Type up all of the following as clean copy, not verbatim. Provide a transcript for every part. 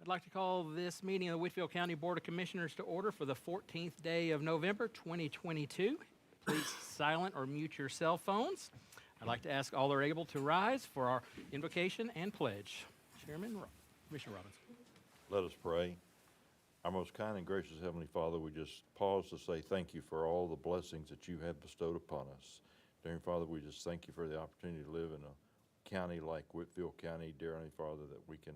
I'd like to call this meeting of the Whitfield County Board of Commissioners to order for the 14th day of November, 2022. Please silent or mute your cell phones. I'd like to ask all that are able to rise for our invocation and pledge. Commissioner Robbins. Let us pray. Our most kind and gracious Heavenly Father, we just pause to say thank you for all the blessings that you have bestowed upon us. Dear Father, we just thank you for the opportunity to live in a county like Whitfield County, dear Heavenly Father, that we can,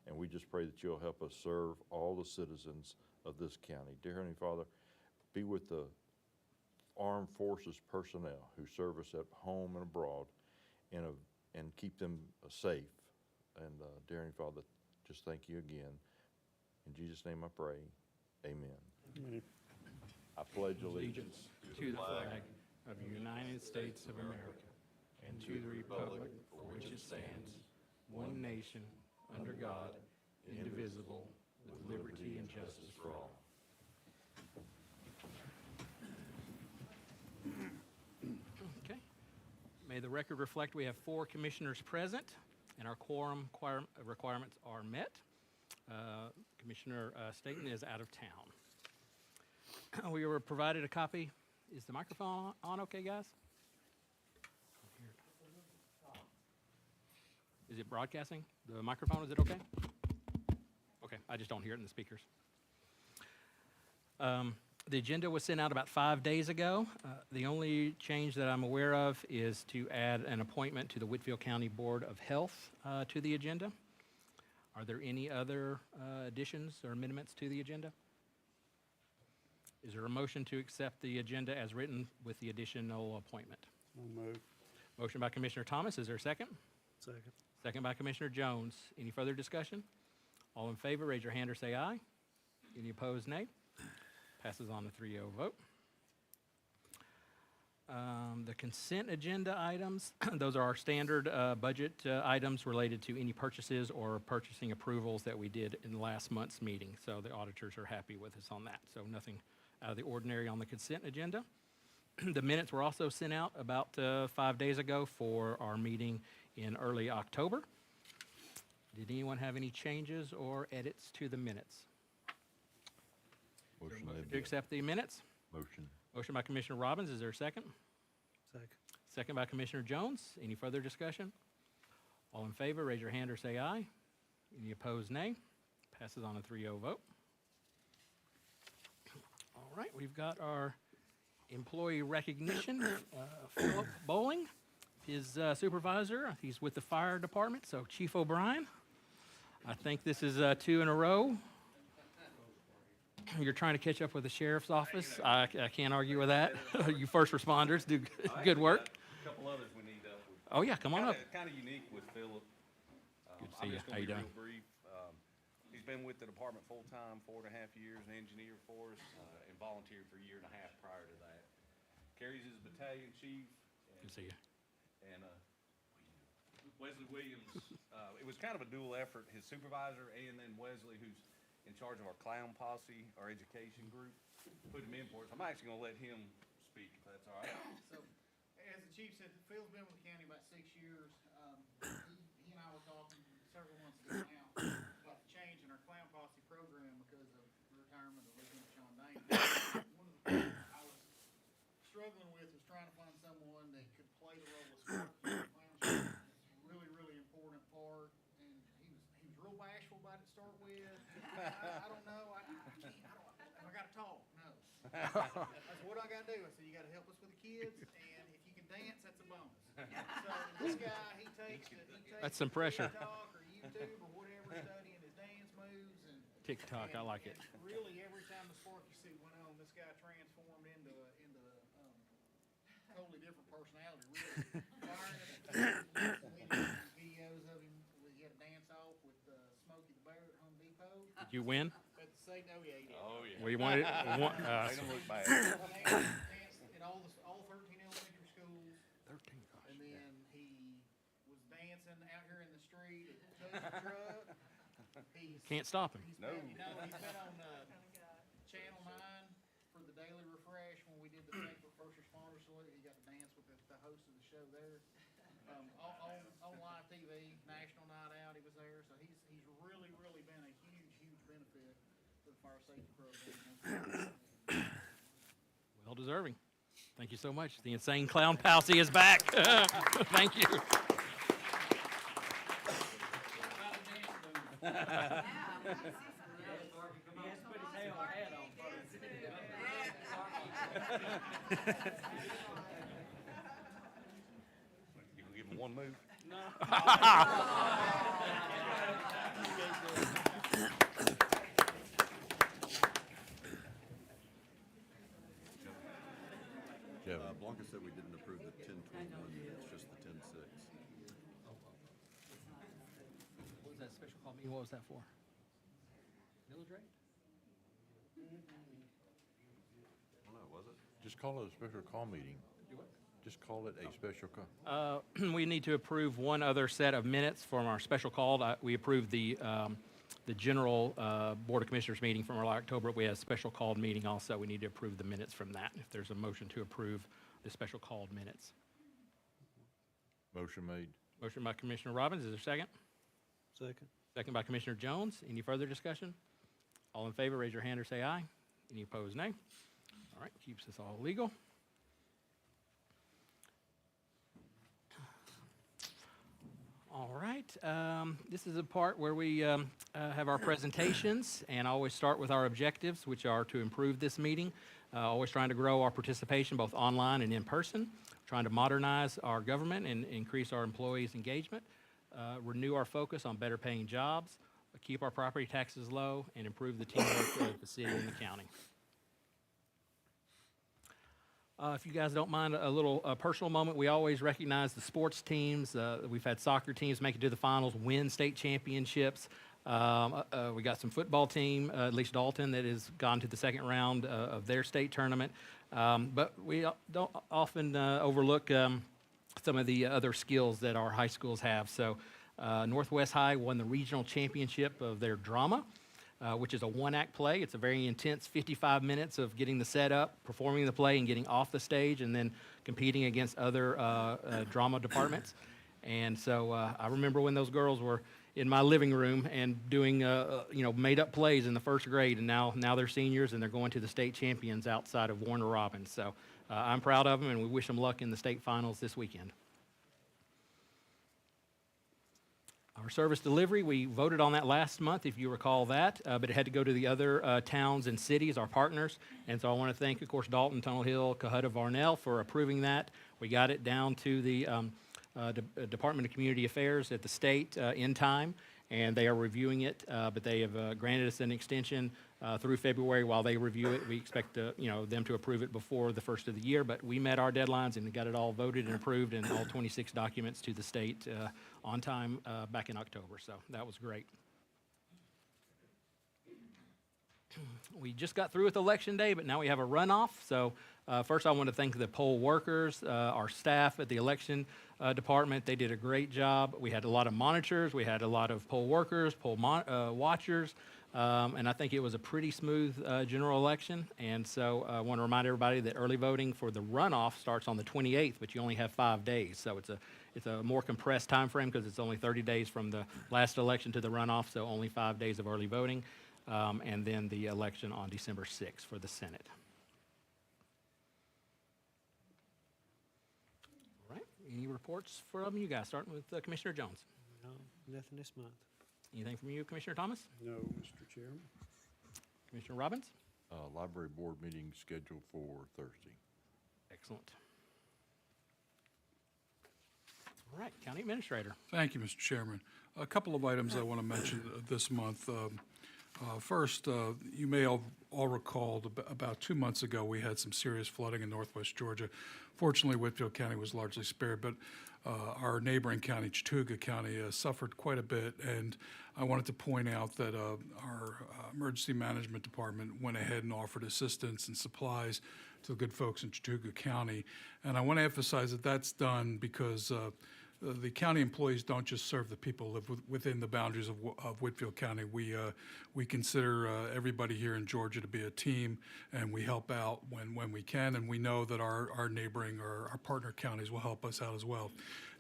and we just pray that you'll help us serve all the citizens of this county. Dear Heavenly Father, be with the armed forces personnel who serve us at home and abroad, and keep them safe. And dear Heavenly Father, just thank you again. In Jesus' name I pray, amen. Amen. I pledge allegiance to the flag of the United States of America and to the republic for which it stands, one nation, under God, indivisible, with liberty and justice for all. Okay. May the record reflect we have 4 commissioners present, and our quorum requirements are met. Commissioner Staten is out of town. We were provided a copy. Is the microphone on okay, guys? Is it broadcasting? The microphone, is it okay? Okay, I just don't hear it in the speakers. The agenda was sent out about 5 days ago. The only change that I'm aware of is to add an appointment to the Whitfield County Board of Health to the agenda. Are there any other additions or amendments to the agenda? Is there a motion to accept the agenda as written with the additional appointment? So moved. Motion by Commissioner Thomas. Is there a second? Second. Second by Commissioner Jones. Any further discussion? All in favor, raise your hand or say aye. Any opposed, nay. Passes on a 3-0 vote. The consent agenda items, those are our standard budget items related to any purchases or purchasing approvals that we did in last month's meeting. So the auditors are happy with us on that. So nothing out of the ordinary on the consent agenda. The minutes were also sent out about 5 days ago for our meeting in early October. Did anyone have any changes or edits to the minutes? Motion To accept the minutes? Motion. Motion by Commissioner Robbins. Is there a second? Second. Second by Commissioner Jones. Any further discussion? All in favor, raise your hand or say aye. Any opposed, nay. Passes on a 3-0 vote. All right, we've got our employee recognition. Philip Bowling, his supervisor. He's with the fire department, so Chief O'Brien. I think this is 2 in a row. You're trying to catch up with the sheriff's office. I can't argue with that. You first responders do good work. A couple others we need help with. Oh, yeah, come on up. Kind of unique with Philip. Good to see I'm you. just How gonna you be doing? real brief. He's been with the department full-time, 4.5 years, an engineer for us, and volunteered for 1.5 years prior to that. Carries his battalion chief. Good to see you. And Wesley Williams, it was kind of a dual effort, his supervisor and then Wesley, who's in charge of our clown posse, our education group, put him in for it. So I'm actually gonna let him speak, if that's all right. So, as the chief said, Phil's been with the county about 6 years. He and I were talking several months ago now about the change in our clown posse program because of the retirement of Lieutenant Sean Dane. One of the things I was struggling with was trying to find someone that could play the role of Sparky in the clown show. It's a really, really important part, and he was real bashful about it to start with. I don't know. I can't. Have I got to talk? No. I said, what do I got to do? I said, you got to help us with the kids, and if you can dance, that's a bonus. So this guy, he takes That's some pressure. TikTok or YouTube or whatever, studying his dance moves and TikTok, I like it. and really, every time the Sparky suit went on, this guy transformed into totally different personality. Really firing. We did videos of him. He had a dance off with Smokey the Bear at Home Depot. Did you win? But to say no, he did. Oh, yeah. We wanted. They don't look bad. Danced in all 13 elementary schools. 13, gosh. And then he was dancing out here in the street at the truck. Can't stop him. He's No. been, he's been on Channel 9 for the Daily Refresh when we did the thing for first responders. So he got to dance with the host of the show there. On live TV, National Night Out, he was there. So he's really, really been a huge fire safety program. Well deserving. Thank you so much. The insane clown palsy is back. Thank you. You can give him one move? Jeff, Blanca said we didn't approve the 1021, it's just the 10-6. What was that special call meeting? What was that for? Millage rate? Oh, no, was it? just call it a special call meeting. Do what? Just call it a special call. We need to approve one other set of minutes from our special call. We approved the general Board of Commissioners meeting from early October. We had a special called meeting also. We need to approve the minutes from that. If there's a motion to approve the special called minutes. Motion made. Motion by Commissioner Robbins. Is there a second? Second. Second by Commissioner Jones. Any further discussion? All in favor, raise your hand or say aye. Any opposed, nay. All right, keeps us all legal. All right, this is a part where we have our presentations, and I always start with our objectives, which are to improve this meeting, always trying to grow our participation both online and in person, trying to modernize our government and increase our employees' engagement, renew our focus on better paying jobs, keep our property taxes low, and improve the teamwork of the city and the county. If you guys don't mind a little personal moment, we always recognize the sports teams. We've had soccer teams make it to the finals, win state championships. We got some football team, at least Dalton, that has gone to the second round of their state tournament. But we don't often overlook some of the other skills that our high schools have. So Northwest High won the regional championship of their drama, which is a one-act play. It's a very intense 55 minutes of getting the setup, performing the play, and getting off the stage, and then competing against other drama departments. And so I remember when those girls were in my living room and doing made-up plays in the first grade, and now they're seniors and they're going to the state champions outside of Warner Robins. So I'm proud of them, and we wish them luck in the state finals this weekend. Our service delivery, we voted on that last month, if you recall that, but it had to go to the other towns and cities, our partners. And so I want to thank, of course, Dalton, Tunnel Hill, Cohutta, Varnell for approving that. We got it down to the Department of Community Affairs at the state in time, and they are reviewing it, but they have granted us an extension through February while they review it. We expect them to approve it before the first of the year, but we met our deadlines and got it all voted and approved and all 26 documents to the state on time back in October, so that was great. We just got through with Election Day, but now we have a runoff. So first I want to thank the poll workers, our staff at the election department. They did a great job. We had a lot of monitors. We had a lot of poll workers, poll watchers, and I think it was a pretty smooth general election. And so I want to remind everybody that early voting for the runoff starts on the 28th, but you only have 5 days. So it's a more compressed time frame because it's only 30 days from the last election to the runoff, so only 5 days of early voting. And then the election on December 6th for the Senate. All right, any reports from you guys, starting with Commissioner Jones? No, nothing this month. Anything from you, Commissioner Thomas? No, Mr. Chairman. Commissioner Robbins? Library board meeting scheduled for Thursday. Excellent. All right, County Administrator. Thank you, Mr. Chairman. A couple of items I want to mention this month. First, you may all recall about 2 months ago, we had some serious flooding in northwest Georgia. Fortunately, Whitfield County was largely spared, but our neighboring county, Chattooga County, suffered quite a bit. And I wanted to point out that our emergency management department went ahead and offered assistance and supplies to the good folks in Chattooga County. And I want to emphasize that that's done because the county employees don't just serve the people who live within the boundaries of Whitfield County. We consider everybody here in Georgia to be a team, and we help out when we can, and we know that our neighboring or our partner counties will help us out as well.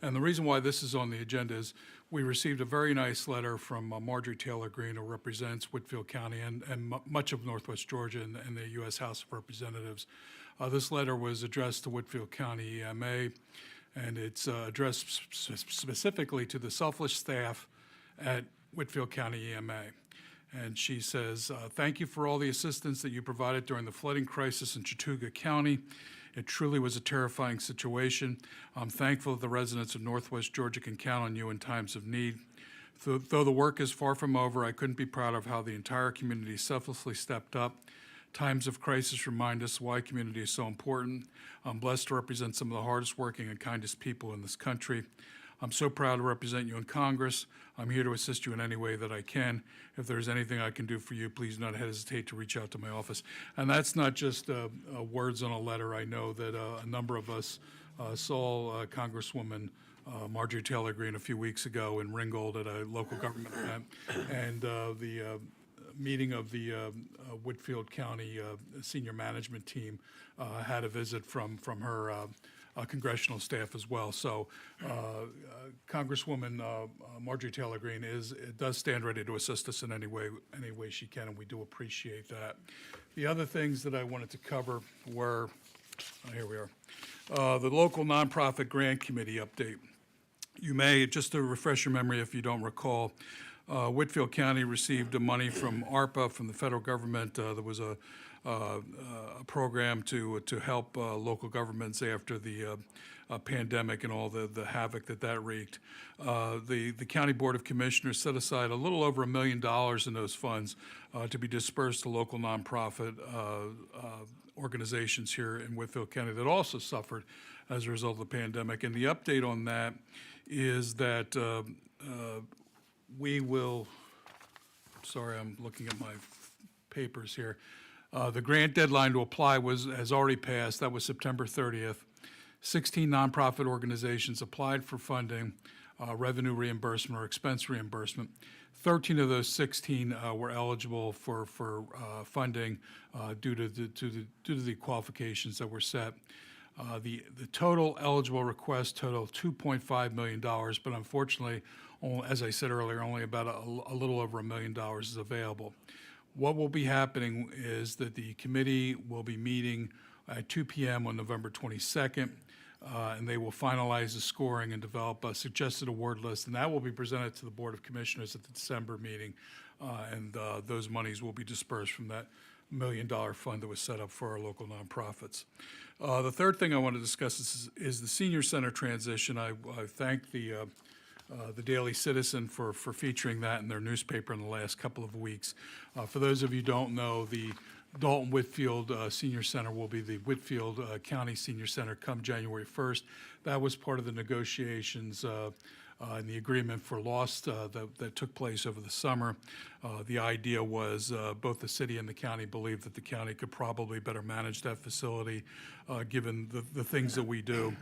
And the reason why this is on the agenda is we received a very nice letter from Marjorie Taylor Greene, who represents Whitfield County and much of Northwest Georgia and the U.S. House of Representatives. This letter was addressed to Whitfield County EMA, and it's addressed specifically to the selfless staff at Whitfield County EMA. And she says, thank you for all the assistance that you provided during the flooding crisis in Chattooga County. It truly was a terrifying situation. I'm thankful that the residents of Northwest Georgia can count on you in times of need. Though the work is far from over, I couldn't be proud of how the entire community selflessly stepped up. Times of crisis remind us why community is so important. I'm blessed to represent some of the hardest working and kindest people in this country. I'm so proud to represent you in Congress. I'm here to assist you in any way that I can. If there's anything I can do for you, please do not hesitate to reach out to my office. And that's not just words on a letter. I know that a number of us saw Congresswoman Marjorie Taylor Greene a few weeks ago in Ringgold at a local government event. And the meeting of the Whitfield County senior management team had a visit from her congressional staff as well. So Congresswoman Marjorie Taylor Greene does stand ready to assist us in any way she can, and we do appreciate that. The other things that I wanted to cover were, here we are, the local nonprofit grant committee update. You may, just to refresh your memory if you don't recall, Whitfield County received money from ARPA, from the federal government. There was a program to help local governments after the pandemic and all the havoc that wreaked. The County Board of Commissioners set aside a little over $1 million in those funds to be dispersed to local nonprofit organizations here in Whitfield County that also suffered as a result of the pandemic. And the update on that is that we will, sorry, I'm looking at my papers here. The grant deadline to apply has already passed. That was September 30th. 16 nonprofit organizations applied for funding, revenue reimbursement or expense reimbursement. 13 of those 16 were eligible for funding due to the qualifications that were set. The total eligible requests total $2.5 million, but unfortunately, as I said earlier, only about a little over $1 million is available. What will be happening is that the committee will be meeting at 2 p.m. on November 22nd, and they will finalize the scoring and develop a suggested award list, and that will be presented to the Board of Commissioners at the December meeting, and those monies will be dispersed from that $1 million fund that was set up for our local nonprofits. The third thing I want to discuss is the senior center transition. I thank the Daily Citizen for featuring that in their newspaper in the last couple of weeks. For those of you who don't know, the Dalton Whitfield Senior Center will be the Whitfield County Senior Center come January 1st. That was part of the negotiations and the agreement for lost that took place over the summer. The idea was both the city and the county believed that the county could probably better manage that facility given the things that we do.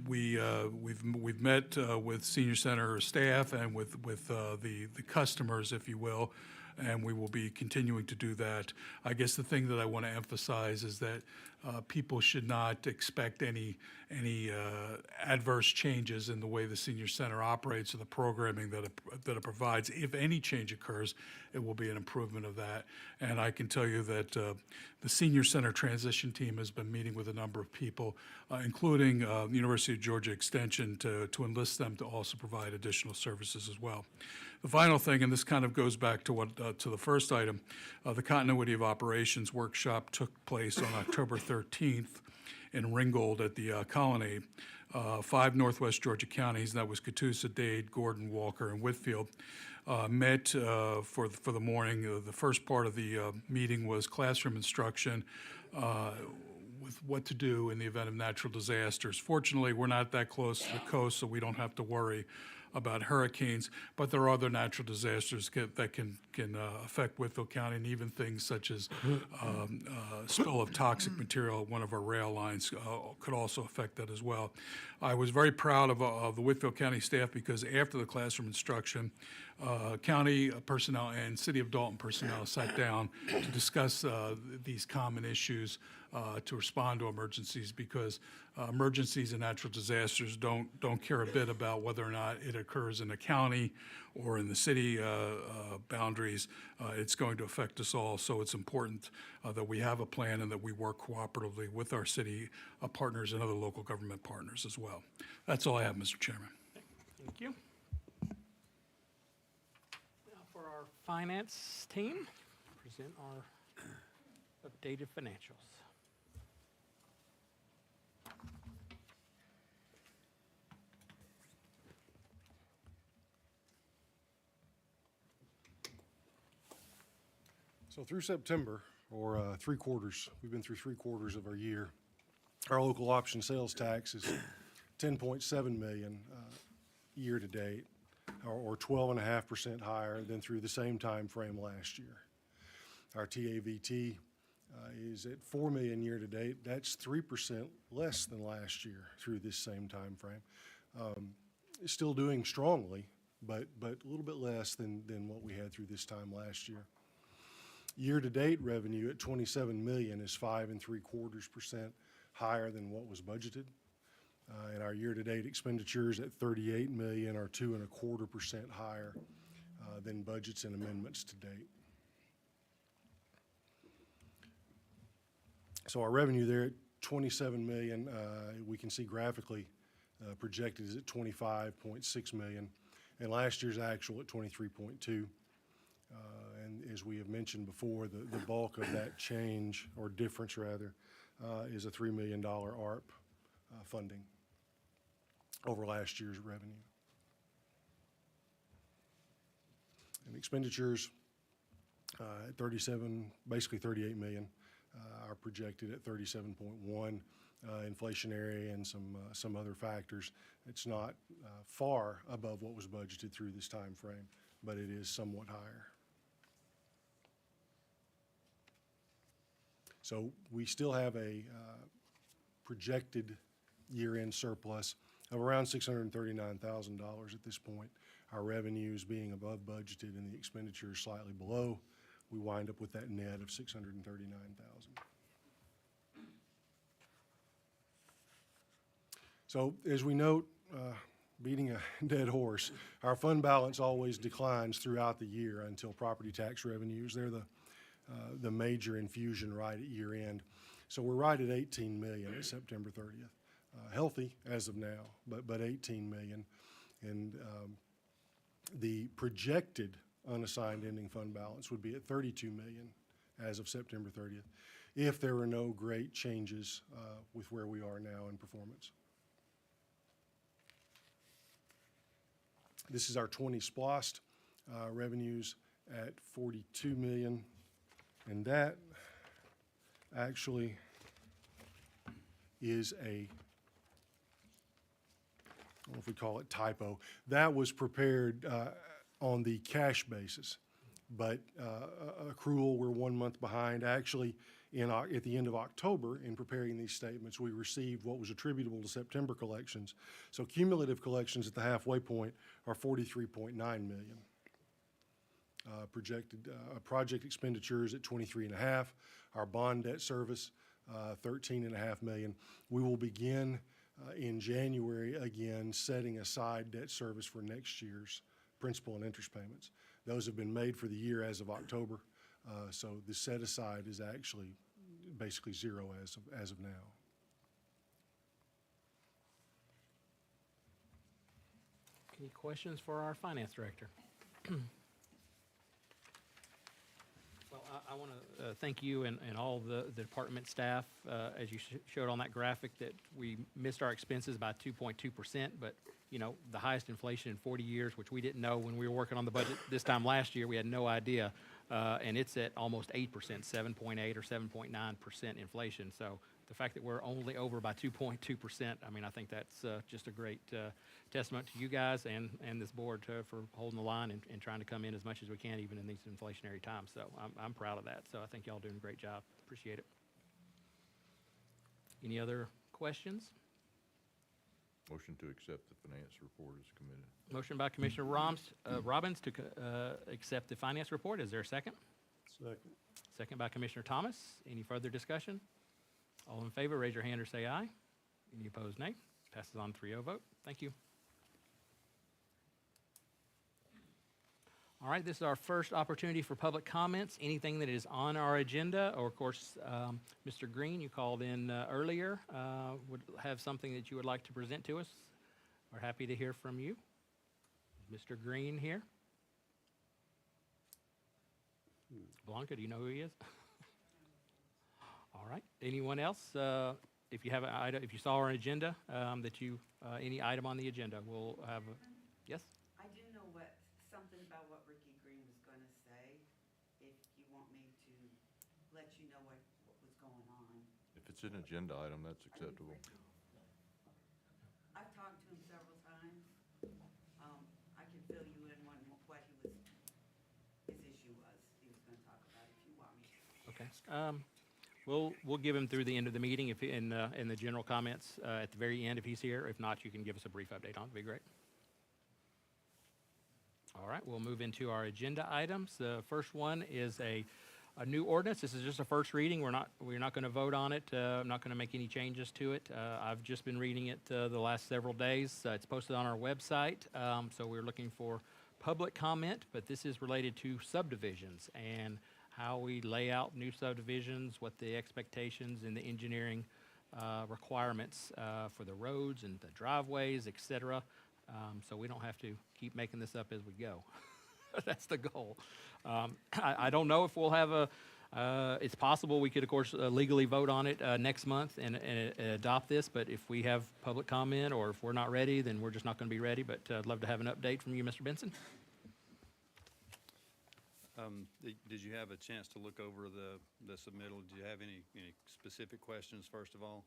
We've met with senior center staff and with the customers, if you will, and we will be continuing to do that. I guess the thing that I want to emphasize is that people should not expect any adverse changes in the way the senior center operates or the programming that it provides. If any change occurs, it will be an improvement of that. And I can tell you that the senior center transition team has been meeting with a number of people, including the University of Georgia Extension, to enlist them to also provide additional services as well. The final thing, and this kind of goes back to to the first item, the Continuity of Operations workshop took place on October 13th in Ringgold at the Colonnade. 5 Northwest Georgia counties, that was Catoosa, Dade, Gordon, Walker, and Whitfield, met for the morning. The first part of the meeting was classroom instruction with what to do in the event of natural disasters. Fortunately, we're not that close to the coast, so we don't have to worry about hurricanes, but there are other natural disasters that can affect Whitfield County, and even things such as spill of toxic material at one of our rail lines could also affect that as well. I was very proud of the Whitfield County staff because after the classroom instruction, county personnel and City of Dalton personnel sat down to discuss these common issues to respond to emergencies, because emergencies and natural disasters don't care a bit about whether or not it occurs in the county or in the city boundaries. It's going to affect us all, so it's important that we have a plan and that we work cooperatively with our city partners and other local government partners as well. That's all I have, Mr. Chairman. Thank you. Now for our finance team, present our updated financials. So through September, or 3 quarters, we've been through 3 quarters of our year. Our local option sales tax is 10.7 million year to date, or 12.5% higher than through the same time frame last year. Our TAVT is at 4 million year to date. That's 3% less than last year through this same time frame. It's still doing strongly, but a little bit less than what we had through this time last year. Year-to-date revenue at 27 million is 5.75% higher than what was budgeted. And our year-to-date expenditures at 38 million are 2.25% higher than budgets and amendments to date. So our revenue there at 27 million, we can see graphically projected is at 25.6 million, and last year's actual at 23.2. And as we have mentioned before, the bulk of that change, or difference rather, is a $3 million ARP funding over last year's revenue. And expenditures at 37, basically 38 million, are projected at 37.1. Inflationary and some other factors. It's not far above what was budgeted through this time frame, but it is somewhat higher. So we still have a projected year-end surplus of around $639,000 at this point. Our revenues being above budgeted and the expenditures slightly below, we wind up with that net of $639,000. So as we note, beating a dead horse, our fund balance always declines throughout the year until property tax revenues. They're the major infusion right at year end. So we're right at 18 million at September 30th. Healthy as of now, but 18 million. And the projected unassigned ending fund balance would be at 32 million as of September 30th, if there were no great changes with where we are now in performance. This is our 20 SPLOST revenues at 42 million. And that actually is I don't know if we call it typo. That was prepared on the cash basis, but accrual, we're 1 month behind. Actually, at the end of October, in preparing these statements, we received what was attributable to September collections. So cumulative collections at the halfway point are 43.9 million. Projected project expenditures at 23.5. Our bond debt service, 13.5 million. We will begin in January again setting aside debt service for next year's principal and interest payments. Those have been made for the year as of October, so the set aside is actually basically zero as of now. Any questions for our finance director? Well, I want to thank you and all the department staff. As you showed on that graphic, that we missed our expenses by 2.2%, but you know, the highest inflation in 40 years, which we didn't know when we were working on the budget this time last year. We had no idea and it's at almost 8%, 7.8 or 7.9% inflation. So the fact that we're only over by 2.2%, I mean, I think that's just a great testament to you guys and this board for holding the line and trying to come in as much as we can, even in these inflationary times. So I'm proud of that. So I think y'all doing a great job. Appreciate it. Any other questions? Motion to accept the finance report is committed. Motion by Commissioner Robbins to accept the finance report. Is there a second? Second. Second by Commissioner Thomas. Any further discussion? All in favor, raise your hand or say aye. Any opposed, nay. Passes on 3-0 vote. Thank you. All right, this is our first opportunity for public comments. Anything that is on our agenda, or of course, Mr. Green, you called in earlier, would have something that you would like to present to us. We're happy to hear from you. Is Mr. Green here? Blanca, do you know who he is? All right. Anyone else? If you have an item, if you saw our agenda, that you any item on the agenda, we'll have. Yes. I do know something about what Ricky Green was going to say, if you want me to let you know what was going on. If it's an agenda item, that's acceptable. I've talked to him several times. I can fill you in on what his issue was. He was going to talk about it if you want me to. Okay. We'll give him through the end of the meeting if in the general comments at the very end if he's here. If not, you can give us a brief update on it. It'd be great. All right, we'll move into our agenda items. The first one is a new ordinance. This is just a first reading. We're not going to vote on it. I'm not going to make any changes to it. I've just been reading it the last several days. It's posted on our website, so we're looking for public comment, but this is related to subdivisions and how we lay out new subdivisions, what the expectations and the engineering requirements for the roads and the driveways, et cetera. So we don't have to keep making this up as we go. That's the goal. I don't know if we'll have it's possible we could, of course, legally vote on it next month and adopt this, but if we have public comment or if we're not ready, then we're just not going to be ready. But I'd love to have an update from you, Mr. Benson. Did you have a chance to look over the submittal? Do you have any specific questions, first of all?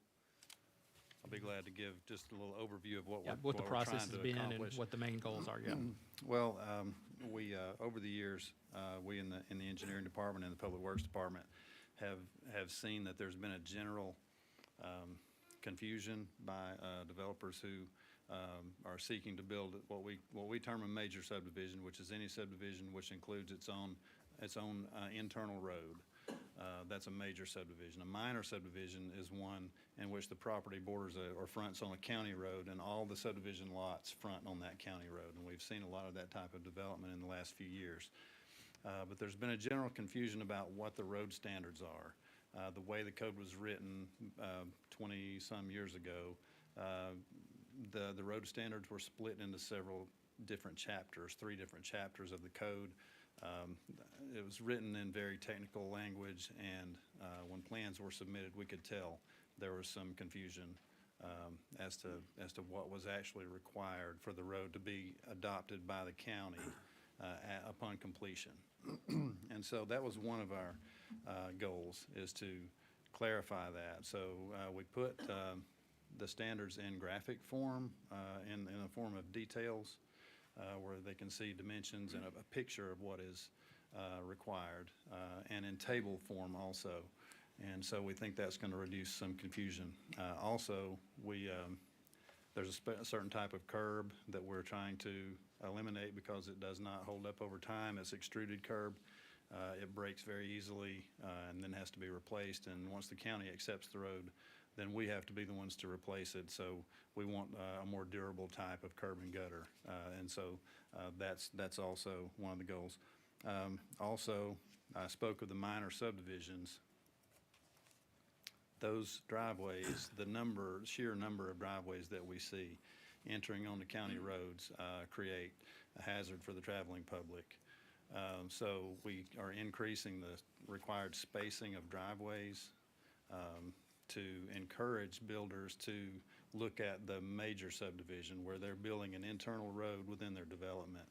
I'll be glad to give just a little overview of what What the we're process trying has to been accomplish. and what the main goals are, yeah. Well, we, over the years, we in the engineering department and the public works department have seen that there's been a general confusion by developers who are seeking to build what we term a major subdivision, which is any subdivision which includes its own internal road. That's a major subdivision. A minor subdivision is one in which the property borders or fronts on a county road, and all the subdivision lots front on that county road. And we've seen a lot of that type of development in the last few years. But there's been a general confusion about what the road standards are. The way the code was written 20-some years ago, the road standards were split into several different chapters, 3 different chapters of the code. It was written in very technical language, and when plans were submitted, we could tell there was some confusion as to what was actually required for the road to be adopted by the county upon completion. And so that was one of our goals, is to clarify that. So we put the standards in graphic form, in a form of details, where they can see dimensions and a picture of what is required, and in table form also. And so we think that's going to reduce some confusion. Also, there's a certain type of curb that we're trying to eliminate because it does not hold up over time. It's extruded curb. It breaks very easily and then has to be replaced. And once the county accepts the road, then we have to be the ones to replace it. So we want a more durable type of curb and gutter. And so that's also one of the goals. Also, I spoke of the minor subdivisions. Those driveways, the sheer number of driveways that we see entering onto county roads create a hazard for the traveling public. So we are increasing the required spacing of driveways to encourage builders to look at the major subdivision where they're building an internal road within their development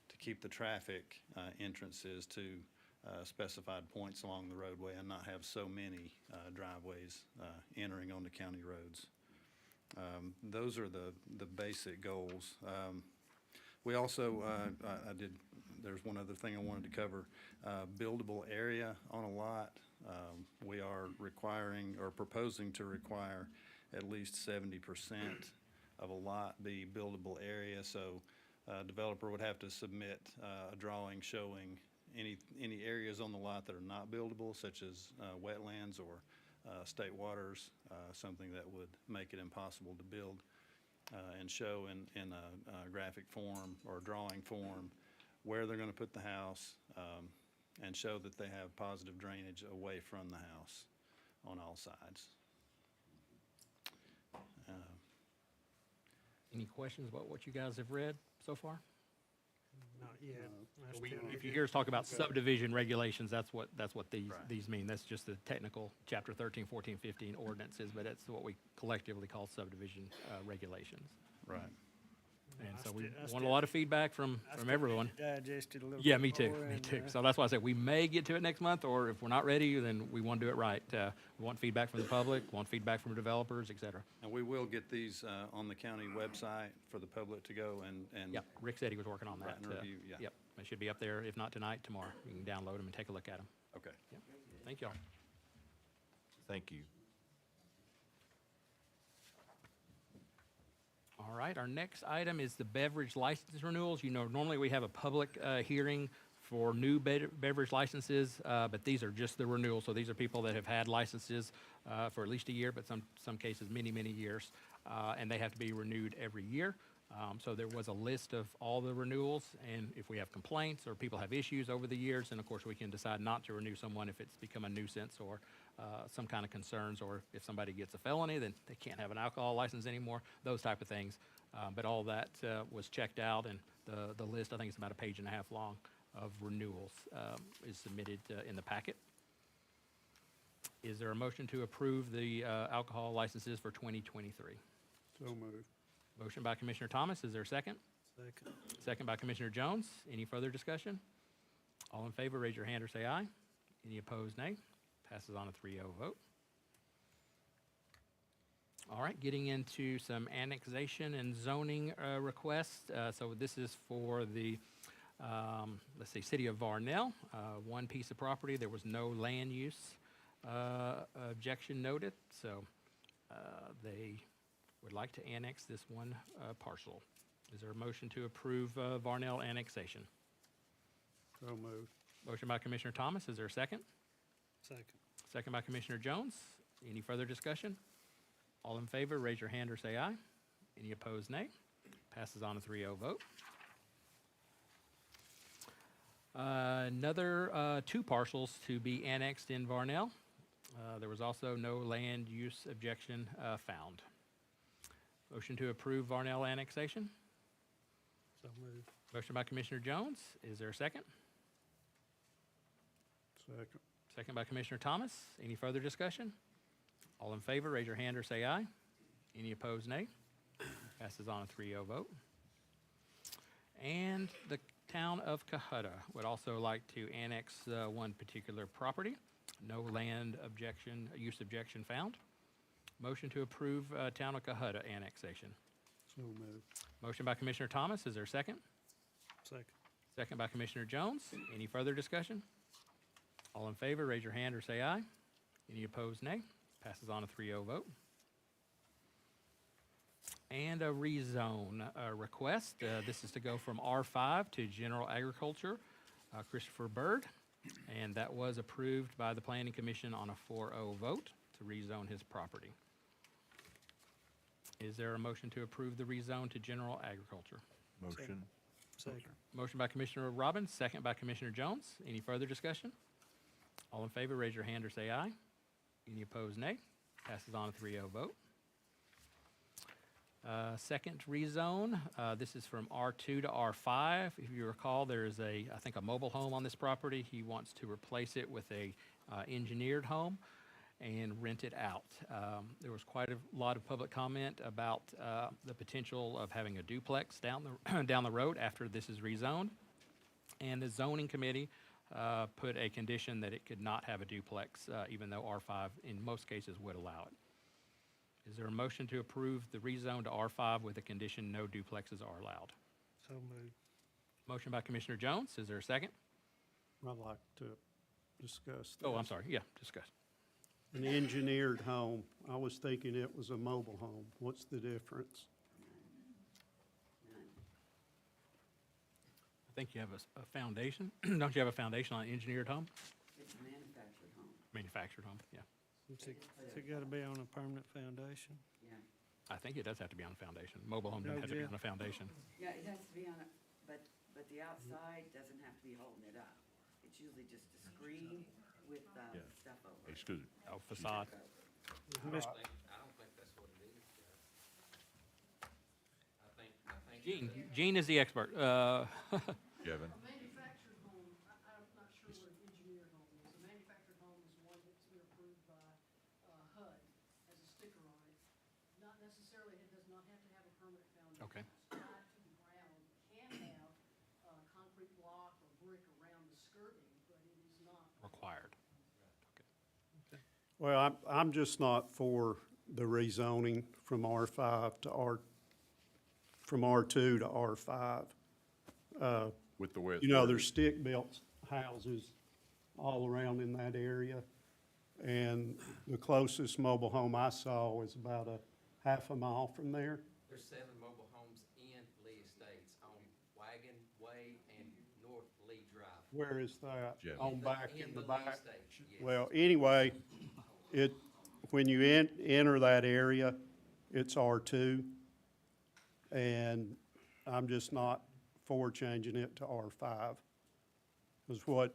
to keep the traffic entrances to specified points along the roadway and not have so many driveways entering onto county roads. Those are the basic goals. We also, there's one other thing I wanted to cover. Buildable area on a lot. We are requiring or proposing to require at least 70% of a lot be buildable area. So a developer would have to submit a drawing showing any areas on the lot that are not buildable, such as wetlands or state waters, something that would make it impossible to build, and show in a graphic form or drawing form where they're going to put the house, and show that they have positive drainage away from the house on all sides. Any questions about what you guys have read so far? Not yet. I We- still- If you hear us talk about subdivision regulations, that's what Right. these mean. That's just the technical chapter 13, 14, 15 ordinances, but that's what we collectively call subdivision regulations. Right. And I so we still- I want a still- lot of feedback from I still need everyone. to digest it a little Yeah, bit me too, more me and, too. So that's why I said we may get to it next month, or if we're not ready, then we want to do it right. We want feedback from the public, want feedback from developers, et cetera. And we will get these on the county website for the public to go and. Yep, Rick said he was working on Right, that. and review, yeah. Yep, they should be up there, if not tonight, tomorrow. You can download them and take a look at them. Okay. Yep, thank y'all. Thank you. All right, our next item is the beverage license renewals. You know, normally we have a public hearing for new beverage licenses, but these are just the renewals. So these are people that have had licenses for at least a year, but some cases many, many years, and they have to be renewed every year. So there was a list of all the renewals, and if we have complaints or people have issues over the years, then of course we can decide not to renew someone if it's become a nuisance or some kind of concerns, or if somebody gets a felony, then they can't have an alcohol license anymore, those type of things. But all that was checked out, and the list, I think it's about a page and a half long, of renewals is submitted in the packet. Is there a motion to approve the alcohol licenses for 2023? So moved. Motion by Commissioner Thomas, is there a second? Second. Second by Commissioner Jones. Any further discussion? All in favor, raise your hand or say aye. Any opposed, nay. Passes on a 3-0 vote. All right, getting into some annexation and zoning requests. So this is for the, let's see, City of Varnell. One piece of property, there was no land use objection noted, so they would like to annex this one parcel. Is there a motion to approve Varnell annexation? So moved. Motion by Commissioner Thomas, is there a second? Second. Second by Commissioner Jones. Any further discussion? All in favor, raise your hand or say aye. Any opposed, nay. Passes on a 3-0 vote. Another two parcels to be annexed in Varnell. There was also no land use objection found. Motion to approve Varnell annexation. So moved. Motion by Commissioner Jones. Is there a second? Second. Second by Commissioner Thomas. Any further discussion? All in favor, raise your hand or say aye. Any opposed, nay. Passes on a 3-0 vote. And the town of Cohutta would also like to annex one particular property. No land objection, use objection found. Motion to approve town of Cohutta annexation. So moved. Motion by Commissioner Thomas. Is there a second? Second. Second by Commissioner Jones. Any further discussion? All in favor, raise your hand or say aye. Any opposed, nay. Passes on a 3-0 vote. And a rezone request. This is to go from R5 to general agriculture. Christopher Byrd. And that was approved by the Planning Commission on a 4-0 vote to rezone his property. Is there a motion to approve the rezone to general agriculture? Motion. Second. Motion by Commissioner Robbins, second by Commissioner Jones. Any further discussion? All in favor, raise your hand or say aye. Any opposed, nay. Passes on a 3-0 vote. Second rezone, this is from R2 to R5. If you recall, there is I think a mobile home on this property. He wants to replace it with a engineered home and rent it out. There was quite a lot of public comment about the potential of having a duplex down the road after this is rezoned. And the zoning committee put a condition that it could not have a duplex, even though R5 in most cases would allow it. Is there a motion to approve the rezone to R5 with a condition no duplexes are allowed? So moved. Motion by Commissioner Jones. Is there a second? I'd like to discuss Oh, I'm this. sorry. Yeah, discuss. An engineered home, I was thinking it was a mobile home. What's the difference? I think you have a foundation. Don't you have a foundation on an engineered home? It's a manufactured home, Manufactured home, yeah. Has it got to be on a permanent foundation? yeah. I think it does have to be on a foundation. Mobile home doesn't No, have to be Jeff. on a foundation. Yeah, it has to be on a, but the outside doesn't have to be holding it up. It's usually just a screen with, Yeah. stuff over it. Excuse me. Oh, facade. Mis- I don't think that's what it is, Jeff. I think. Gene is the expert. Kevin? A manufactured home, I'm not sure what an engineered home is. A manufactured home is one that's been approved by HUD, has a sticker on it. Not necessarily, it does not have to have a permanent foundation. Okay. It's tied to the ground. It can have concrete block or brick around the skirting, but it is not. Required. Well, I'm just not for the rezoning from R5 to from R2 to R5. With the way it's You know, worded. there's stick-built houses all around in that area. And the closest mobile home I saw was about a half a mile from there. There's 7 mobile homes in Lee Estates on Wagon Way and North Lee Drive. Where is that? Jeff. On back In in the Lee back? Estates, yes. Well, anyway, when you enter that area, it's R2. And I'm just not for changing it to R5. Because what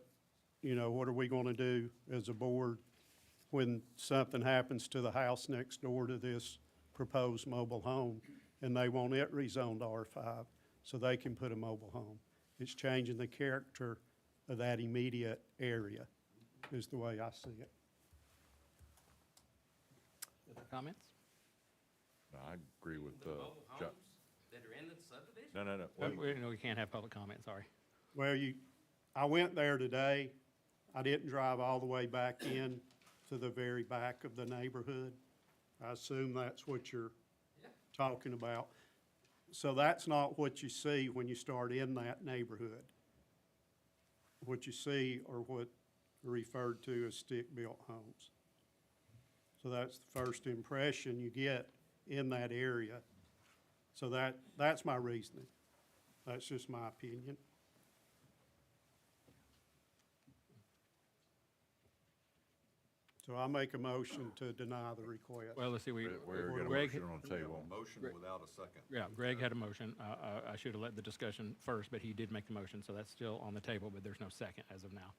are we gonna do as a board when something happens to the house next door to this proposed mobile home and they want it rezoned to R5 so they can put a mobile home? It's changing the character of that immediate area, is the way I see it. Other comments? I agree with, The mobile Jo- homes that are in the subdivision? no. Wait. No, we can't have public comment, sorry. Well, I went there today. I didn't drive all the way back in to the very back of the neighborhood. I assume that's what you're Yeah. talking about. So that's not what you see when you start in that neighborhood. What you see are what are referred to as stick-built homes. So that's the first impression you get in that area. So that's my reasoning. That's just my opinion. So I make a motion to deny the request. Well, let's see, We're got a Greg, motion on the table. Motion without a second. yeah, Greg had a motion. I should have let the discussion first, but he did make the motion, so that's still on the table, but there's no second as of now.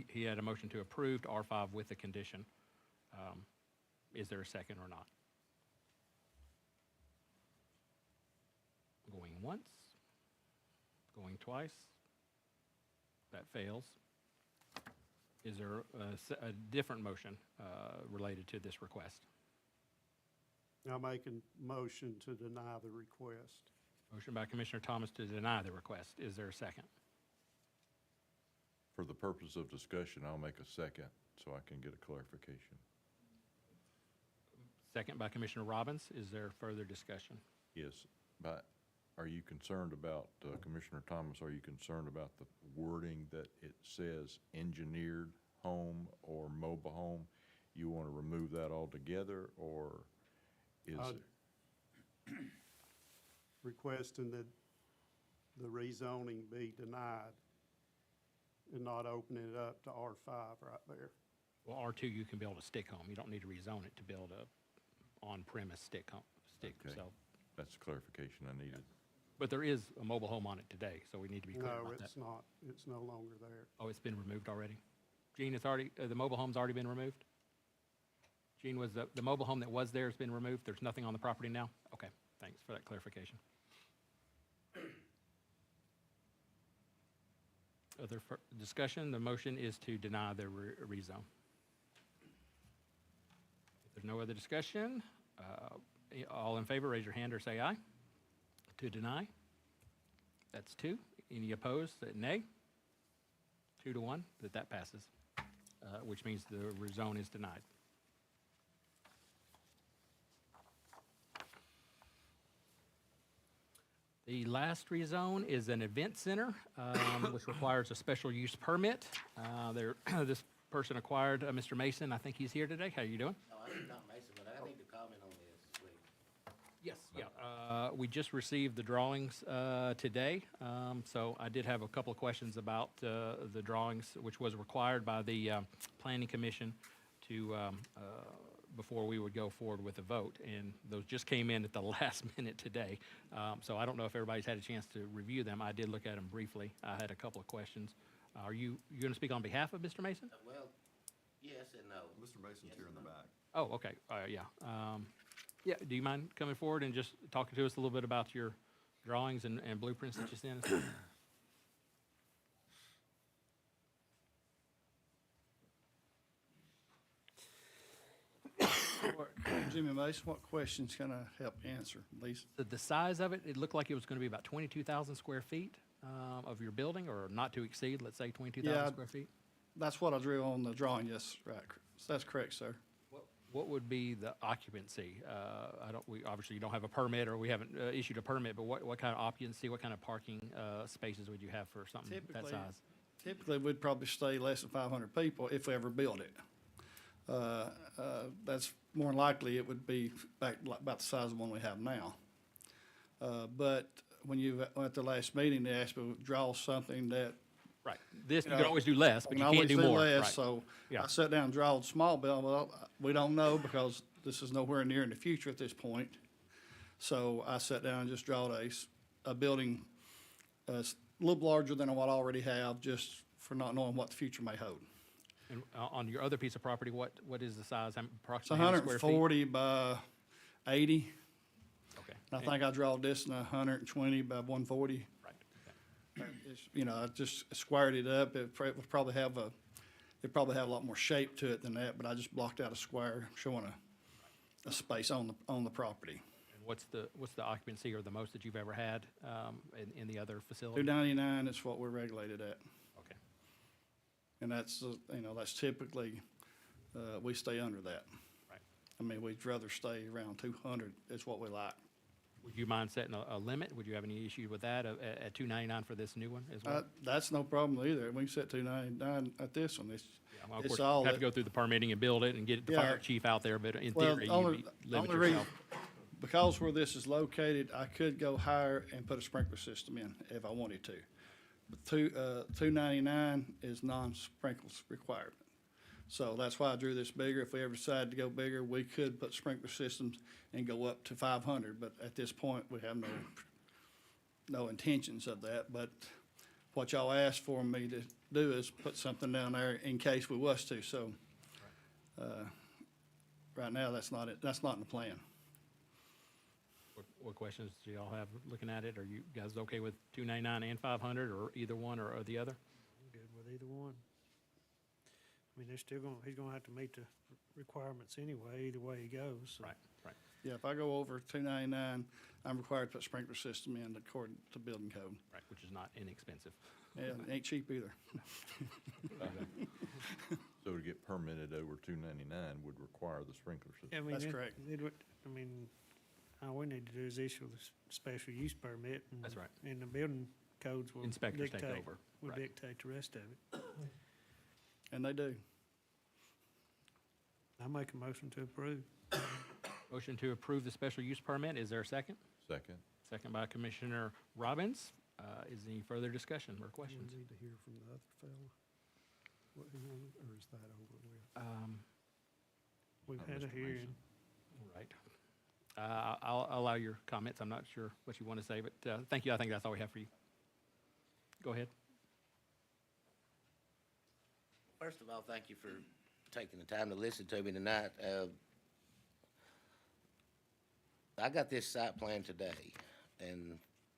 He had a motion to approve to R5 with the condition. Is there a second or not? Going once, going twice. That fails. Is there a different motion related to this request? I make a motion to deny the request. Motion by Commissioner Thomas to deny the request. Is there a second? For the purpose of discussion, I'll make a second so I can get a clarification. Second by Commissioner Robbins. Is there further discussion? Yes, but are you concerned about, Commissioner Thomas, are you concerned about the wording that it says engineered home or mobile home? You want to remove that altogether, or is I'd- it? Requesting that the rezoning be denied and not opening it up to R5 right there. Well, R2, you can build a stick home. You don't need to rezone it to build a on-premise stick home, Okay. so. That's the clarification I needed. But there is a mobile home on it today, so we need to be clear No, about that. it's not. It's no longer there. Oh, it's been removed already? Gene, it's already, the mobile home's already been removed? Gene, was the mobile home that was there has been removed? There's nothing on the property now? Okay, thanks for that clarification. Other discussion? The motion is to deny the rezone. If there's no other discussion, all in favor, raise your hand or say aye. To deny? That's 2. Any opposed, say nay. 2-1, that passes, which means the rezone is denied. The last rezone is an event center, which requires a special use permit. This person acquired, Mr. Mason, I think he's here today. How you doing? No, I'm not Mason, but I need to comment on this, please. Yes. Yeah, we just received the drawings today, so I did have a couple of questions about the drawings, which was required by the Planning Commission to, before we would go forward with a vote, and those just came in at the last minute today. So I don't know if everybody's had a chance to review them. I did look at them briefly. I had a couple of questions. Are you going to speak on behalf of Mr. Mason? Well, yes and no. Mr. Mason's here in the back. Oh, okay, yeah. Yeah, do you mind coming forward and just talking to us a little bit about your drawings and blueprints that you sent us? Jimmy Mason, what questions can I help answer, Lisa? The size of it, it looked like it was going to be about 22,000 square feet of your building, or not to exceed, let's say, 22,000 Yeah. square feet? That's what I drew on the drawing, yes, right. That's correct, sir. What would be the occupancy? We obviously don't have a permit, or we haven't issued a permit, but what kind of occupancy, what kind of parking spaces would you have for something that Typically- size? Typically, we'd probably stay less than 500 people if we ever build it. That's more than likely, it would be about the size of the one we have now. But when at the last meeting, they asked me to draw something that Right. This, you know, can always do less, but we you can can't always do more. less, Right. so Yeah. I sat down and drawed small bill. Well, we don't know because this is nowhere near in the future at this point. So I sat down and just drawed a building a little larger than what I already have, just for not knowing what the future may hold. And on your other piece of property, what is the size, It's approximately how many square feet? 140 by 80. Okay. And I think I drawed this in 120 by 140. Right. Okay. You know, I just squared it up. It'd probably have a lot more shape to it than that, but I just blocked out a square showing a space on the property. And what's the occupancy or the most that you've ever had in the other facility? 299 is what we're regulated at. Okay. And that's, that's typically, we stay under that. Right. I mean, we'd rather stay around 200 is what we like. Would you mind setting a limit? Would you have any issue with that at 299 for this new one as well? That's no problem either. We can set 299 at this one. Yeah, well, of It's course, all you have to that- go through the permitting and build it and get the Yeah. fire chief out there, but in Well, theory, only- you limit only reason- yourself. Because where this is located, I could go higher and put a sprinkler system in if I wanted to. But 299 is non-sprinkles requirement. So that's why I drew this bigger. If we ever decided to go bigger, we could put sprinkler systems and go up to 500. But at this point, we have no intentions of that. But what y'all asked for me to do is put something down there in case we was to. So right now, that's not it. That's not in the plan. What questions do y'all have looking at it? Are you guys okay with 299 and 500, or either one or the other? I'm good with either one. I mean, he's gonna have to meet the requirements anyway, either way he goes, so. Right, right. Yeah, if I go over 299, I'm required to put sprinkler system in according to building code. Right, which is not inexpensive. Yeah, it ain't cheap either. So to get permitted over 299 would require the sprinkler system. I mean, That's correct. All we need to do is issue the special use permit. And- That's right. And the building codes will Inspectors take dictate- over, Will right. dictate the rest of it. And they do. I make a motion to approve. Motion to approve the special use permit. Is there a second? Second? Second by Commissioner Robbins. Is there any further discussion or questions? We need to hear from the other fellow. Or is that over with? We've Not had a Mr. hearing. Mason. Right. I'll allow your comments. I'm not sure what you want to say, but thank you. I think that's all we have for you. Go ahead. First of all, thank you for taking the time to listen to me tonight. I got this site plan today, and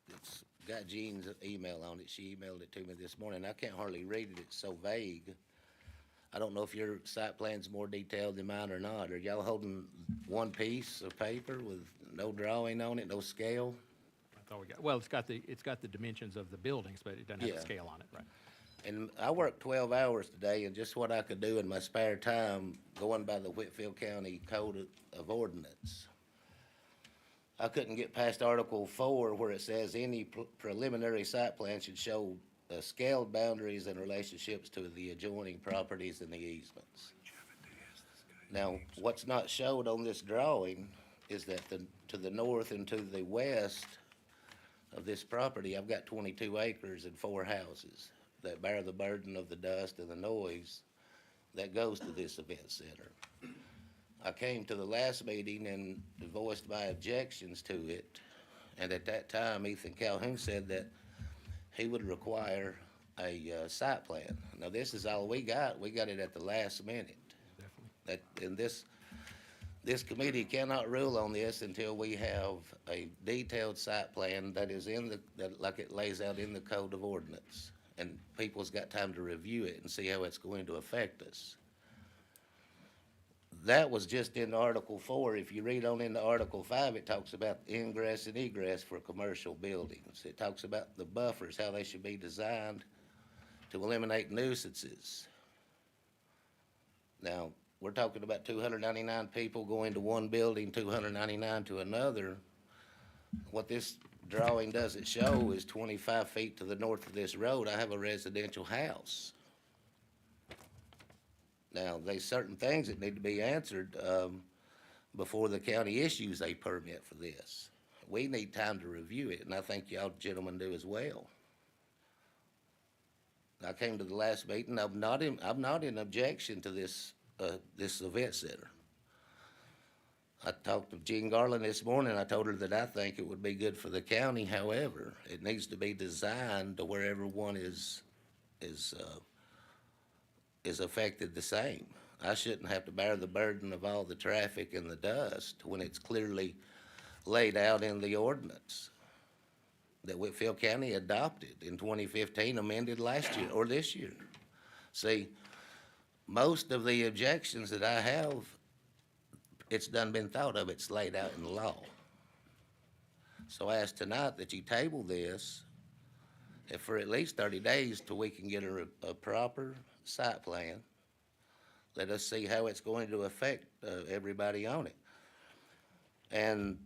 it's got Jean's email on it. She emailed it to me this morning. I can't hardly read it. It's so vague. I don't know if your site plan's more detailed than mine or not. Are y'all holding one piece of paper with no drawing on it, no scale? That's all we got. Well, it's got the dimensions of the buildings, but it doesn't have Yeah. the scale on it, right? And I worked 12 hours today, and just what I could do in my spare time, going by the Whitfield County Code of Ordinance. I couldn't get past Article 4, where it says any preliminary site plan should show scaled boundaries and relationships to the adjoining properties and the easements. Now, what's not showed on this drawing is that to the north and to the west of this property, I've got 22 acres and 4 houses that bear the burden of the dust and the noise that goes to this event center. I came to the last meeting and voiced my objections to it, and at that time, Ethan Calhoun said that he would require a site plan. Now, this is all we got. We got it at the last minute. And this committee cannot rule on this until we have a detailed site plan that is like it lays out in the Code of Ordinance. And people's got time to review it and see how it's going to affect us. That was just in Article 4. If you read on into Article 5, it talks about ingress and egress for commercial buildings. It talks about the buffers, how they should be designed to eliminate nuisances. Now, we're talking about 299 people going to one building, 299 to another. What this drawing doesn't show is 25 feet to the north of this road, I have a residential house. Now, there's certain things that need to be answered before the county issues a permit for this. We need time to review it, and I think y'all gentlemen do as well. I came to the last meeting. I'm not in objection to this event center. I talked to Jean Garland this morning. I told her that I think it would be good for the county. However, it needs to be designed to where everyone is affected the same. I shouldn't have to bear the burden of all the traffic and the dust when it's clearly laid out in the ordinance that Whitfield County adopted in 2015, amended last year or this year. See, most of the objections that I have, it's done been thought of, it's laid out in the law. So I ask tonight that you table this for at least 30 days till we can get a proper site plan. Let us see how it's going to affect everybody on it. And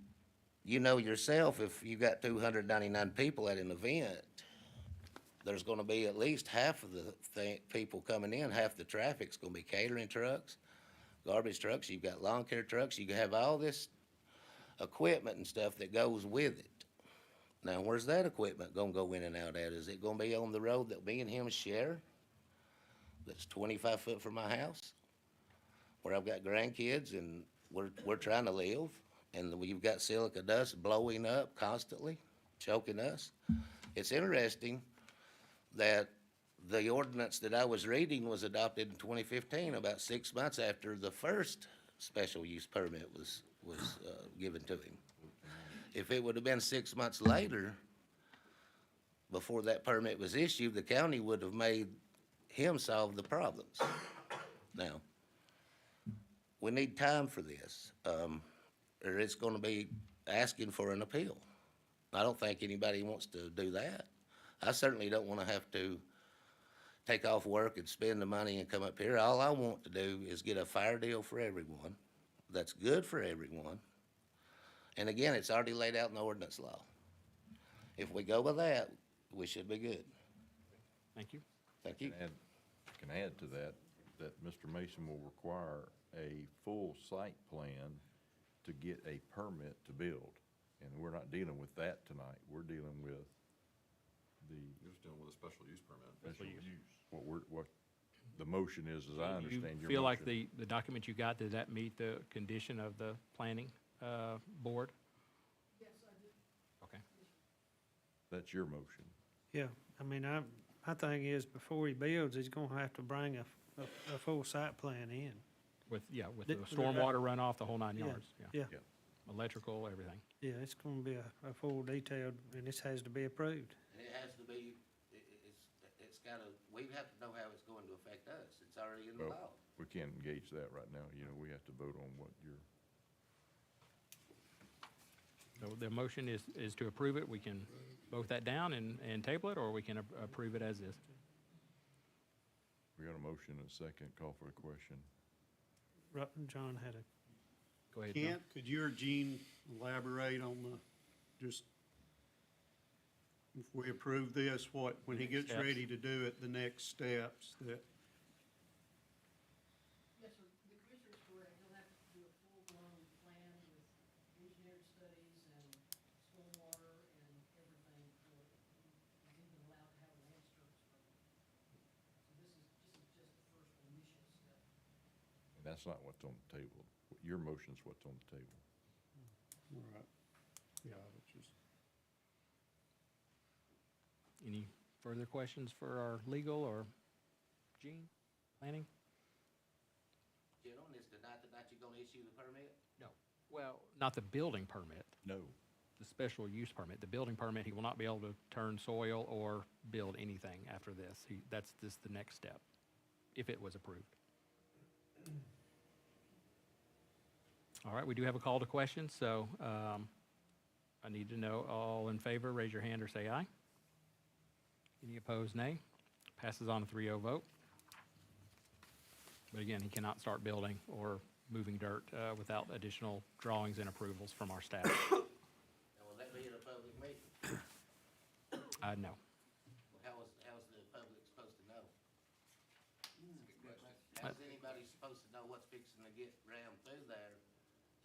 you know yourself, if you got 299 people at an event, there's gonna be at least half of the people coming in, half the traffic's gonna be catering trucks, garbage trucks, you've got lawn care trucks, you have all this equipment and stuff that goes with it. Now, where's that equipment gonna go in and out at? Is it gonna be on the road that me and him share? That's 25 foot from my house, where I've got grandkids and we're trying to live, and we've got silica dust blowing up constantly, choking us. It's interesting that the ordinance that I was reading was adopted in 2015, about 6 months after the first special use permit was given to him. If it would have been 6 months later, before that permit was issued, the county would have made him solve the problems. Now, we need time for this, or it's gonna be asking for an appeal. I don't think anybody wants to do that. I certainly don't wanna have to take off work and spend the money and come up here. All I want to do is get a fair deal for everyone, that's good for everyone. And again, it's already laid out in the ordinance law. If we go with that, we should be good. Thank you. Thank you. And I can add to that Mr. Mason will require a full site plan to get a permit to build. And we're not dealing with that tonight. We're dealing with You're just dealing with a special use permit. special use. What the motion is, as I understand your motion. You feel like the document you got, did that meet the condition of the planning board? Yes, I did. Okay. That's your motion. Yeah, I mean, my thing is, before he builds, he's gonna have to bring a full site plan in. With the With the- stormwater runoff, the whole 9 Yeah, yards? yeah. Electrical, everything. Yeah, it's gonna be a full detailed, and this has to be approved. And it has to be, it's gotta, we have to know how it's going to affect us. It's already in the Well, law. we can't engage that right now. You know, we have to vote on what your, So the motion is to approve it. We can vote that down and table it, or we can approve it as is. We got a motion and a second. Call for the question. John had a, Go ahead, John. Kent, could you or Gene elaborate on the, just, if we approve this, what, when he Next gets steps. ready to do it, the next steps that, yes, sir, the commissioner's correct, he'll have to do a full-blown plan with engineered studies and stormwater and everything for, he's even allowed to have a land service program. So this is just the first initial step. And that's not what's on the table. Your motion's what's on the table. right, yeah, it's just. Any further questions for our legal or Gene, planning? Jim, on this tonight you're gonna issue the permit? No. Well, not the building permit, No. the special use permit. The building permit, he will not be able to turn soil or build anything after this. That's just the next step, if it was approved. All right, we do have a call to questions, so I need to know, all in favor, raise your hand or say aye. Any opposed, nay. Passes on a 3-0 vote. But again, he cannot start building or moving dirt without additional drawings and approvals from our staff. Now, will that be at a public meeting? No. Well, how's the public supposed to know? How's anybody supposed to know what's fixing to get rammed through there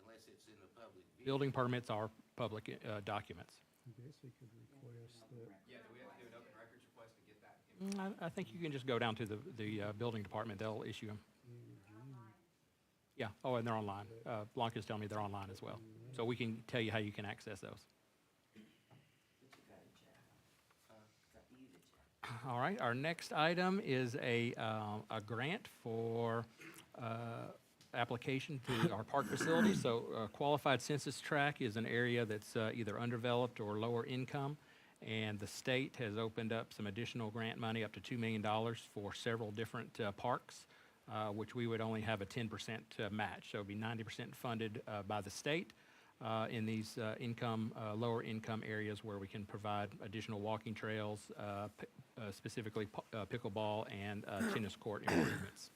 unless it's in the public view? Building permits are public documents. I guess he could request that. Yeah, do we have to do an open records request to get that? I think you can just go down to the building department, they'll issue them. Yeah, oh, and they're online. Blanca's telling me they're online as well. So we can tell you how you can access those. All right, our next item is a grant for application to our park facility. So qualified census tract is an area that's either undeveloped or lower income. And the state has opened up some additional grant money, up to $2 million for several different parks, which we would only have a 10% match. So it'd be 90% funded by the state in these lower income areas where we can provide additional walking trails, specifically pickleball and tennis court improvements.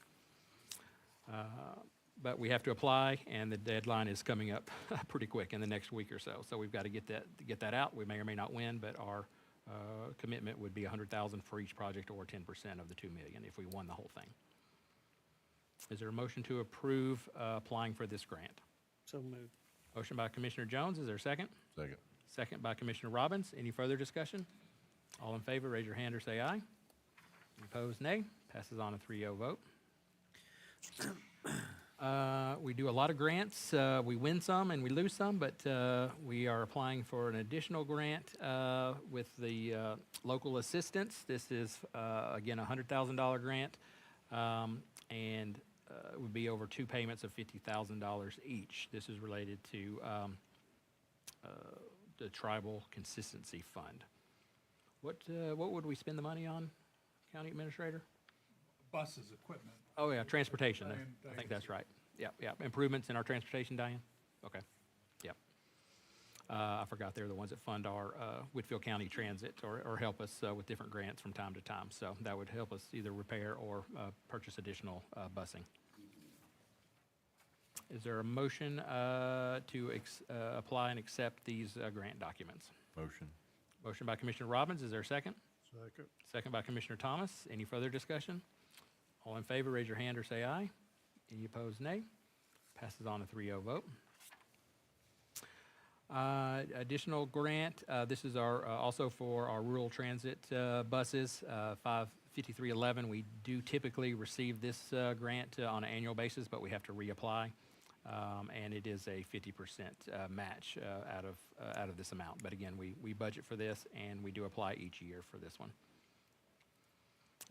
But we have to apply, and the deadline is coming up pretty quick in the next week or so. So we've got to get that out. We may or may not win, but our commitment would be $100,000 for each project, or 10% of the $2 million if we won the whole thing. Is there a motion to approve applying for this grant? so moved. Motion by Commissioner Jones. Is there a second? Second. Second by Commissioner Robbins. Any further discussion? All in favor, raise your hand or say aye. Opposed, nay. Passes on a 3-0 vote. We do a lot of grants. We win some and we lose some, but we are applying for an additional grant with the local assistance. This is, again, a $100,000 grant, and it would be over 2 payments of $50,000 each. This is related to the Tribal Consistency Fund. What would we spend the money on, County Administrator? Buses, equipment. Oh, yeah, transportation. Diane, I think that's right. Yep, yep. Improvements in our transportation, Diane? Okay, yep. I forgot they're the ones that fund our Whitfield County Transit or help us with different grants from time to time. So that would help us either repair or purchase additional busing. Is there a motion to apply and accept these grant documents? Motion. Motion by Commissioner Robbins. Is there a second? Second. Second by Commissioner Thomas. Any further discussion? All in favor, raise your hand or say aye. Any opposed, nay. Passes on a 3-0 vote. Additional grant, this is our, also for our rural transit buses, 55311. We do typically receive this grant on an annual basis, but we have to reapply. And it is a 50% match out of this amount. But again, we budget for this, and we do apply each year for this one.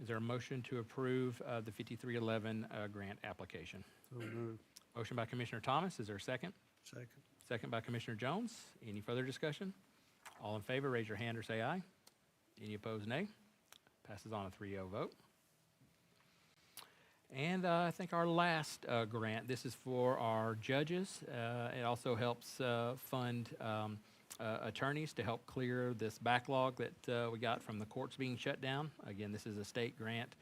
Is there a motion to approve the 5311 grant application? So moved. Motion by Commissioner Thomas. Is there a second? Second. Second by Commissioner Jones. Any further discussion? All in favor, raise your hand or say aye. Any opposed, nay. Passes on a 3-0 vote. And I think our last grant, this is for our judges. It also helps fund attorneys to help clear this backlog that we got from the courts being shut down. Again, this is a state grant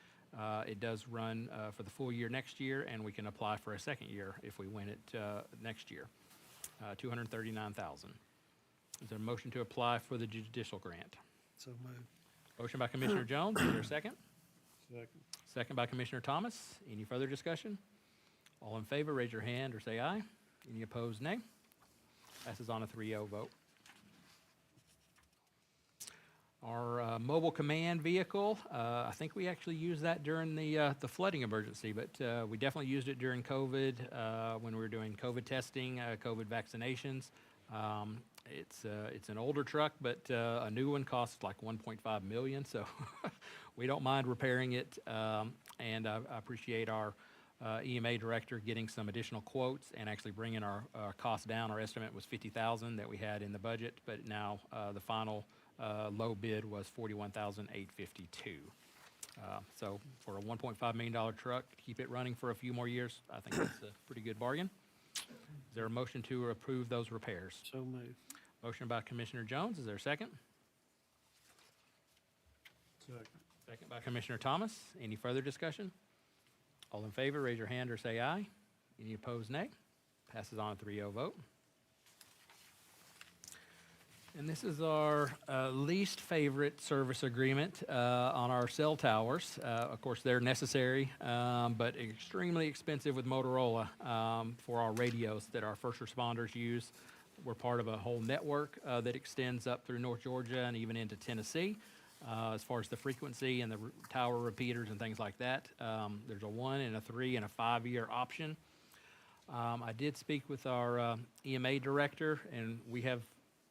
It does run for the full year next year, and we can apply for a second year if we win it next year. $239,000. Is there a motion to apply for the judicial grant? So moved. Motion by Commissioner Jones, is there a second? Second. Second by Commissioner Thomas. Any further discussion? All in favor, raise your hand or say aye. Any opposed, nay. Passes on a 3-0 vote. Our mobile command vehicle, I think we actually used that during the flooding emergency, but we definitely used it during COVID, when we were doing COVID testing, COVID vaccinations. It's an older truck, but a new one costs like $1.5 million, so we don't mind repairing it. And I appreciate our EMA director getting some additional quotes and actually bringing our cost down. Our estimate was $50,000 that we had in the budget, but now the final low bid was $41,852. So for a $1.5 million truck, keep it running for a few more years, I think that's a pretty good bargain. Is there a motion to approve those repairs? So moved. Motion by Commissioner Jones, is there a second? Second. Second by Commissioner Thomas. Any further discussion? All in favor, raise your hand or say aye. Any opposed, nay. Passes on a 3-0 vote. And this is our least favorite service agreement on our cell towers. Of course, they're necessary, but extremely expensive with Motorola for our radios that our first responders use. We're part of a whole network that extends up through North Georgia and even into Tennessee. As far as the frequency and the tower repeaters and things like that, there's a 1 and a 3 and a 5-year option. I did speak with our EMA director, and we have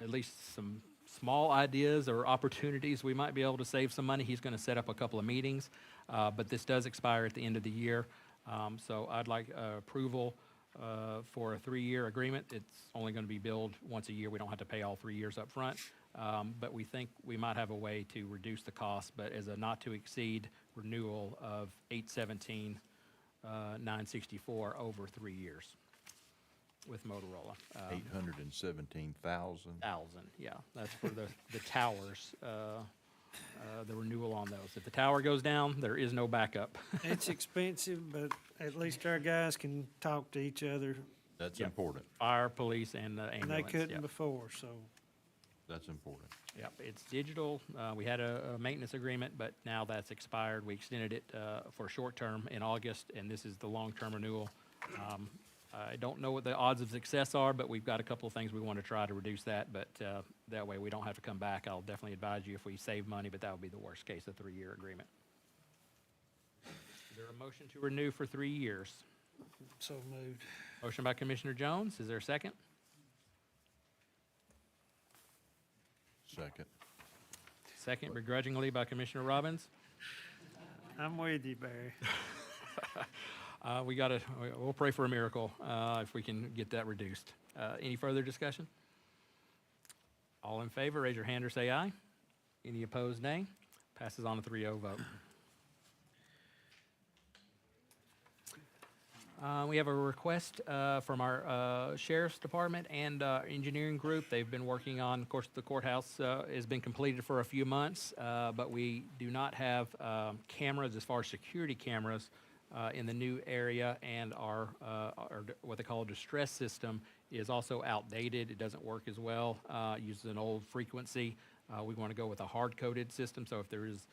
at least some small ideas or opportunities we might be able to save some money. He's going to set up a couple of meetings, but this does expire at the end of the year. So I'd like approval for a 3-year agreement. It's only going to be billed once a year. We don't have to pay all 3 years up front, but we think we might have a way to reduce the cost, but as a not-to-exceed renewal of $817,964 over 3 years with Motorola. 817,000. Yeah, that's for the towers, the renewal on those. If the tower goes down, there is no backup. It's expensive, but at least our guys can talk to each other, That's Yep. important. Fire, police, and ambulance. and they couldn't yep. before, so. That's important. Yep, it's digital. We had a maintenance agreement, but now that's expired. We extended it for short term in August, and this is the long-term renewal. I don't know what the odds of success are, but we've got a couple of things we want to try to reduce that, but that way we don't have to come back. I'll definitely advise you if we save money, but that would be the worst case, a 3-year agreement. Is there a motion to renew for 3 years? So moved. Motion by Commissioner Jones. Is there a second? Second. Second begrudgingly by Commissioner Robbins. I'm with you, Barry. We'll pray for a miracle if we can get that reduced. Any further discussion? All in favor, raise your hand or say aye. Any opposed, nay. Passes on a 3-0 vote. We have a request from our Sheriff's Department and engineering group. They've been working on, of course, the courthouse has been completed for a few months, but we do not have cameras as far as security cameras in the new area, and our what they call a distress system is also outdated. It doesn't work as well, uses an old frequency. We want to go with a hard-coded system, so if there is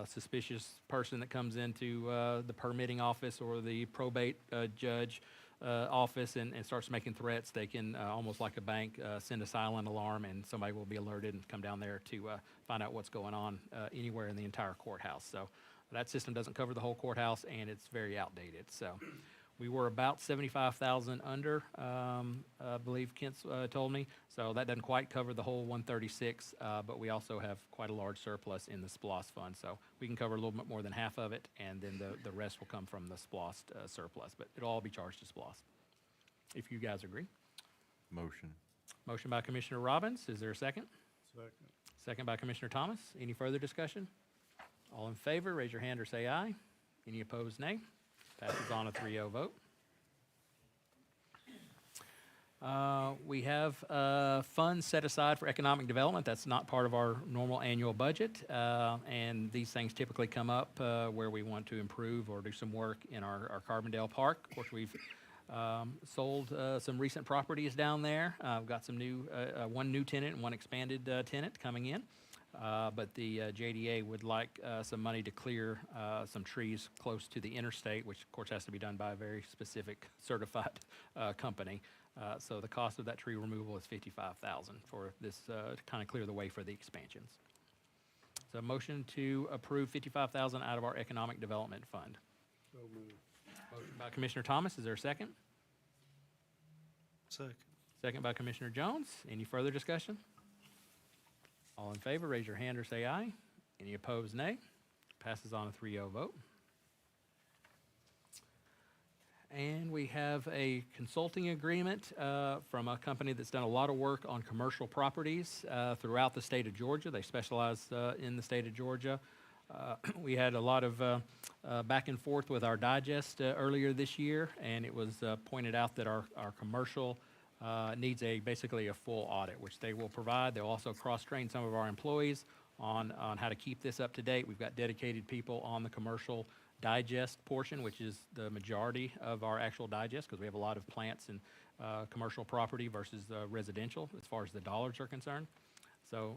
suspicious person that comes into the permitting office or the probate judge office and starts making threats, they can, almost like a bank, send a silent alarm and somebody will be alerted and come down there to find out what's going on anywhere in the entire courthouse. So that system doesn't cover the whole courthouse and it's very outdated. So we were about 75,000 under, I believe Kent told me. So that doesn't quite cover the whole 136, but we also have quite a large surplus in the SPLOST fund. So we can cover a little bit more than half of it, and then the rest will come from the SPLOST surplus. But it'll all be charged to SPLOST, if you guys agree. Motion. Motion by Commissioner Robbins. Is there a second? Second. Second by Commissioner Thomas. Any further discussion? All in favor, raise your hand or say aye. Any opposed, nay. Passes on a 3-0 vote. We have funds set aside for economic development. That's not part of our normal annual budget. And these things typically come up where we want to improve or do some work in our Carbondale Park. Of course, we've sold some recent properties down there. We've got some new, one new tenant and one expanded tenant coming in. But the JDA would like some money to clear some trees close to the interstate, which of course has to be done by a very specific certified company. So the cost of that tree removal is $55,000 for this, to kind of clear the way for the expansions. So motion to approve $55,000 out of our Economic Development Fund. So moved. Motion by Commissioner Thomas, is there a second? Second. Second by Commissioner Jones. Any further discussion? All in favor, raise your hand or say aye. Any opposed, nay. Passes on a 3-0 vote. And we have a consulting agreement from a company that's done a lot of work on commercial properties throughout the state of Georgia. They specialize in the state of Georgia. We had a lot of back and forth with our digest earlier this year, and it was pointed out that our commercial needs basically a full audit, which they will provide. They'll also cross-train some of our employees on how to keep this up to date. We've got dedicated people on the commercial digest portion, which is the majority of our actual digest, because we have a lot of plants and commercial property versus residential as far as the dollars are concerned. So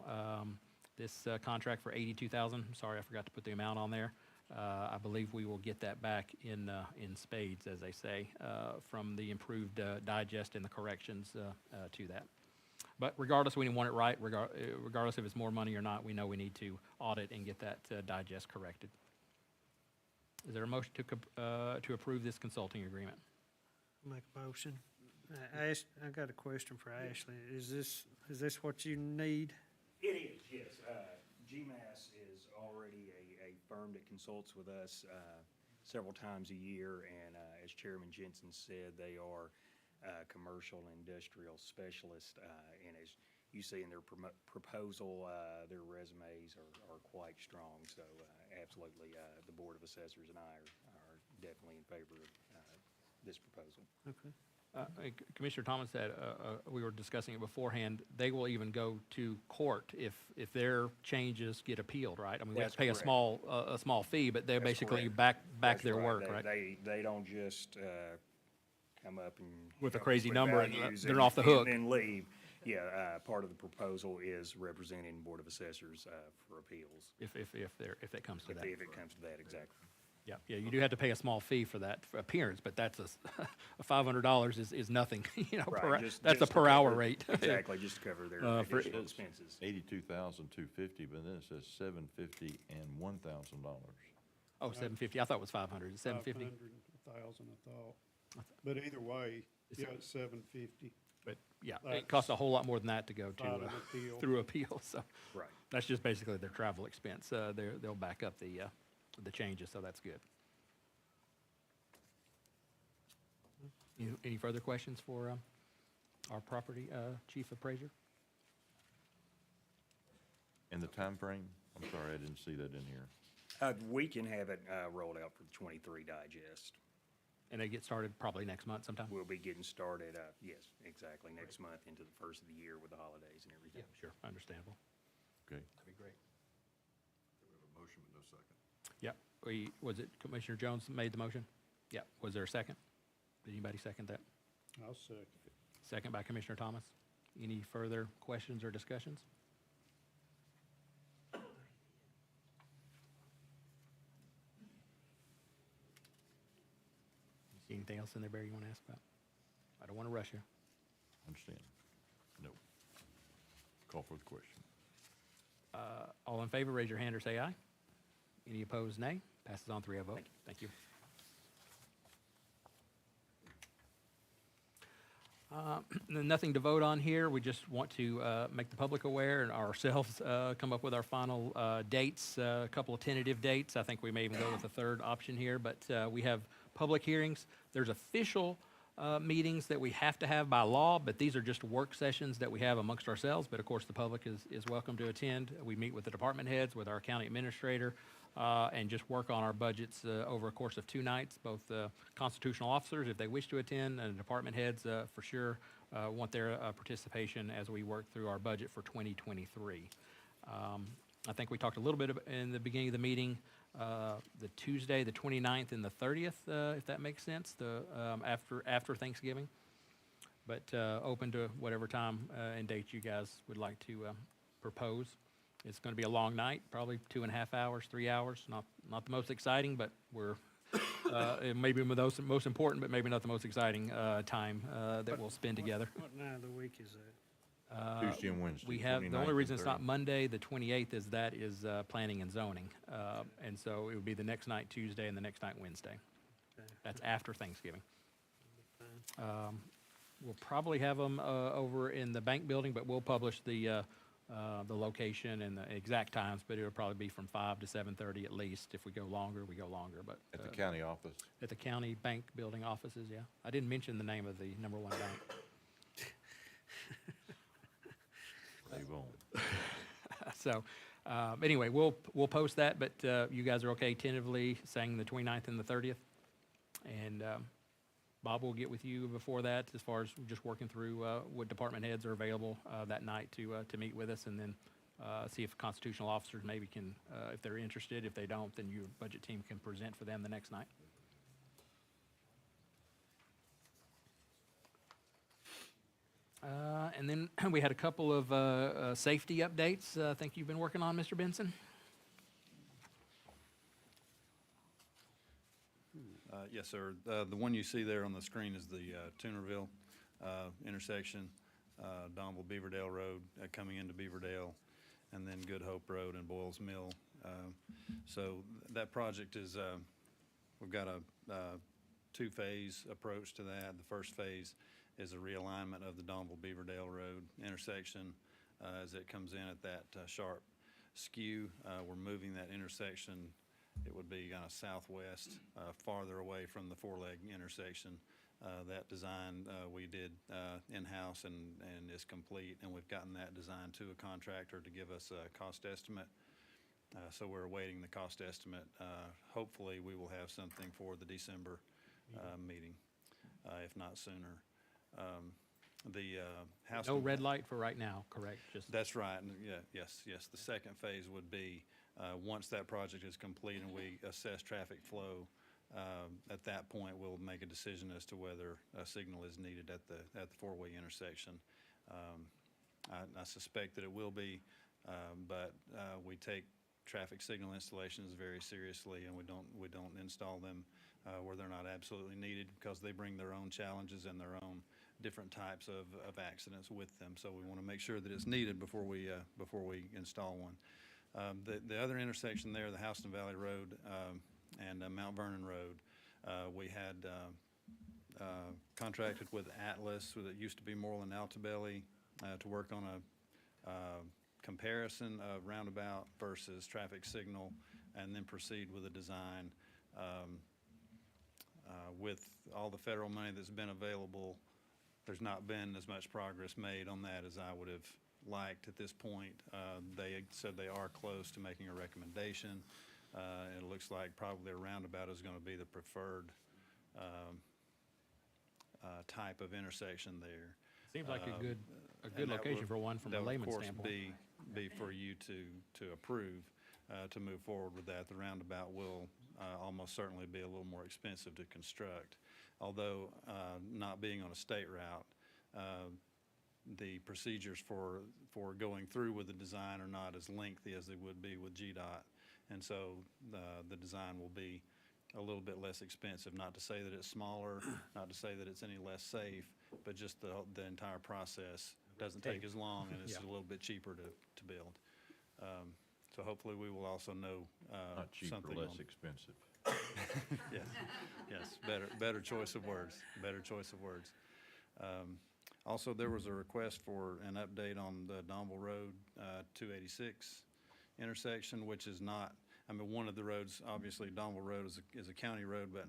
this contract for $82,000, I'm sorry, I forgot to put the amount on there. I believe we will get that back in spades, as they say, from the improved digest and the corrections to that. But regardless, we want it right, regardless if it's more money or not, we know we need to audit and get that digest corrected. Is there a motion to approve this consulting agreement? Make a motion. I got a question for Ashley. Is this what you need? It is, yes. GMAS is already a firm that consults with us several times a year, and as Chairman Jensen said, they are commercial and industrial specialists, and as you see in their proposal, their resumes are quite strong, so absolutely, the Board of Assessors and I are definitely in favor of this proposal. Okay. Commissioner Thomas said, we were discussing it beforehand, they will even go to court if their changes get appealed, right? I mean, we have to pay a small fee, but they're basically back their work, right? They don't just come up and with a crazy number and they're off the hook hook. and then leave. Yeah, part of the proposal is representing the Board of Assessors for appeals. If that comes to that. If it comes to that, exactly. Yeah, you do have to pay a small fee for that appearance, but that's $500 is nothing, Right, that's a per hour rate. Exactly, just to cover their additional expenses. $82,250, but then it says $750 and $1,000. Oh, $750, I thought it was $500, $750? 500, 1,000, I thought. But either way, yeah, it's $750. But yeah, it costs a whole lot more than that to go to Not an appeal. through appeal. So Right. that's just basically their travel expense. They'll back up the changes, so that's good. Any further questions for our property chief appraiser? And the time frame? I'm sorry, I didn't see that in here. We can have it rolled out for the 23 digest. And they get started probably next month sometime? We'll be getting started, yes, exactly, next month into the first of the year with the holidays and everything. Yeah, sure, understandable. Okay. That'd be great. We have a motion, but no second. Yeah, was it Commissioner Jones made the motion? Yeah, was there a second? Did anybody second that? I'll second it. Second by Commissioner Thomas. Any further questions or discussions? See anything else in there, Barry, you want to ask about? I don't want to rush you. Understand? No. Call for the question. All in favor, raise your hand or say aye. Any opposed, nay. Passes on 3-0 vote. Thank you. Nothing to vote on here. We just want to make the public aware and ourselves come up with our final dates, a couple of tentative dates. I think we may even go with a third option here, but we have public hearings. There's official meetings that we have to have by law, but these are just work sessions that we have amongst ourselves. But of course, the public is welcome to attend. We meet with the department heads, with our county administrator, and just work on our budgets over a course of 2 nights. Both constitutional officers, if they wish to attend, and department heads for sure want their participation as we work through our budget for 2023. I think we talked a little bit in the beginning of the meeting, the Tuesday, the 29th, and the 30th, if that makes sense, after Thanksgiving. But open to whatever time and date you guys would like to propose. It's going to be a long night, probably 2.5 hours, 3 hours. Not the most exciting, but we're it may be the most important, but maybe not the most exciting time that we'll spend together. What night of the week is that? Tuesday and Wednesday, We have, the 29th only and reason it's not 30th. Monday, the 28th, is that is planning and zoning. And so it would be the next night Tuesday and the next night Wednesday. Okay. That's after Thanksgiving. We'll probably have them over in the bank building, but we'll publish the location and the exact times, but it'll probably be from 5 to 7:30 at least. If we go longer, we go longer, but. At the county office. At the county bank building offices, yeah. I didn't mention the name of the #1 bank. They won't. So, anyway, we'll post that, but you guys are okay tentatively saying the 29th and the 30th? And Bob will get with you before that as far as just working through what department heads are available that night to meet with us, and then see if constitutional officers maybe can, if they're interested. If they don't, then your budget team can present for them the next night. And then we had a couple of safety updates I think you've been working on, Mr. Benson. Yes, sir. The one you see there on the screen is the Toonerville intersection, Donville Beaverdale Road coming into Beaverdale, and then Good Hope Road and Boyles Mill. So that project is, we've got a two-phase approach to that. The first phase is a realignment of the Donville Beaverdale Road intersection as it comes in at that sharp skew. We're moving that intersection. It would be kind of southwest, farther away from the four-leg intersection. That design we did in-house and is complete, and we've gotten that design to a contractor to give us a cost estimate. So we're awaiting the cost estimate. Hopefully, we will have something for the December meeting, if not sooner. The house. No red light for right now, correct? Just That's right, and yes. The second phase would be, once that project is complete and we assess traffic flow, at that point, we'll make a decision as to whether a signal is needed at the four-way intersection. I suspect that it will be, but we take traffic signal installations very seriously, and we don't install them where they're not absolutely needed, because they bring their own challenges and their own different types of accidents with them. So we want to make sure that it's needed before we install one. The other intersection there, the Houston Valley Road and Mount Vernon Road, we had contracted with Atlas, that used to be Moreland Altabelli, to work on a comparison of roundabout versus traffic signal, and then proceed with a design. With all the federal money that's been available, there's not been as much progress made on that as I would have liked at this point. They said they are close to making a recommendation. It looks like probably a roundabout is going to be the preferred type of intersection there. seems like a good location for one from a layman's standpoint. That would, of course, be for you to approve, to move forward with that. The roundabout will almost certainly be a little more expensive to construct. Although not being on a state route, the procedures for going through with the design are not as lengthy as they would be with GDOT. And so the design will be a little bit less expensive. Not to say that it's smaller, not to say that it's any less safe, but just the entire process doesn't take as long, and it's a little bit cheaper to build. So hopefully we will also know Not cheaper, something less on- expensive. Yes, better choice of words, better choice of words. Also, there was a request for an update on the Donville Road 286 intersection, which is not, I mean, one of the roads, obviously Donville Road is a county road, but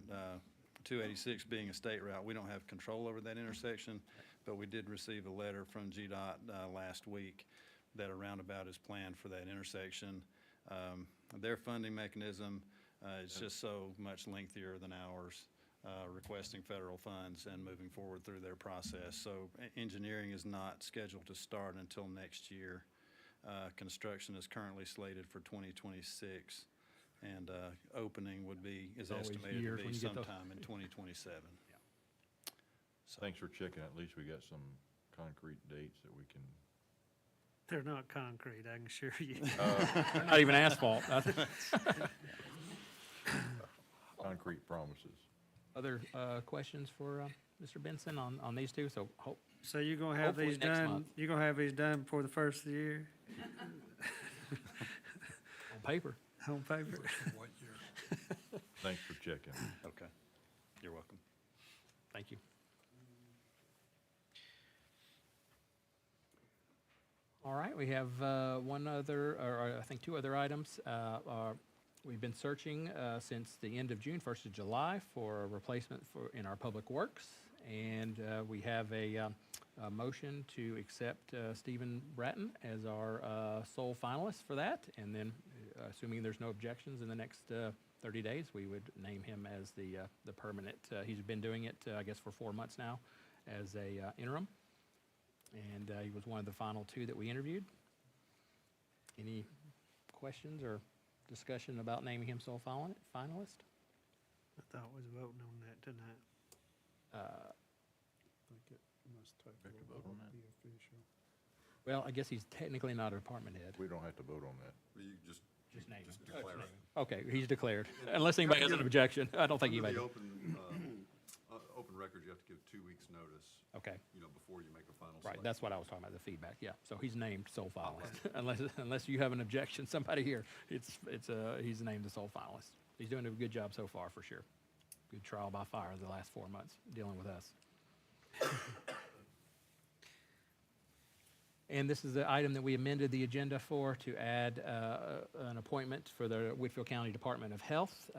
286 being a state route, we don't have control over that intersection, but we did receive a letter from GDOT last week that a roundabout is planned for that intersection. Their funding mechanism is just so much lengthier than ours, requesting federal funds and moving forward through their process. So engineering is not scheduled to start until next year. Construction is currently slated for 2026, and opening is Always estimated to years be when you get those. sometime in 2027. Thanks for checking. At least we got some concrete dates that we can. They're not concrete, I can assure you. Not even asphalt. Concrete promises. Other questions for Mr. Benson on these two? So So you're gonna have Hopefully these next done, month. you're gonna have these done before the first of the year, on paper. on paper? What year? Thanks for checking. Okay. You're welcome. Thank you. All right, we have one other, or I think two other items. We've been searching since the end of June, 1st of July, for a replacement in our public works. And we have a motion to accept Stephen Bratton as our sole finalist for that. And then, assuming there's no objections in the next 30 days, we would name him as the permanent. He's been doing it, I guess, for 4 months now as a interim. And he was one of the final two that we interviewed. Any questions or discussion about naming him sole finalist? I thought we was voting on that tonight. I think it must take We have to a vote little on while that? to be official. Well, I guess he's technically not a department head. We don't have to vote on that. Well, you just Just name him. declare it. Okay, he's declared, unless anybody has an objection. I don't think Under anybody. the open records, you have to give 2 weeks' notice, Okay, before you make a final right, selection. that's what I was talking about, the feedback, yeah. So he's named sole finalist, unless you have an objection, somebody here, he's named the sole finalist. He's doing a good job so far, for sure. Good trial by fire the last 4 months, dealing with us. And this is the item that we amended the agenda for, to add an appointment for the Whitfield County Department of Health.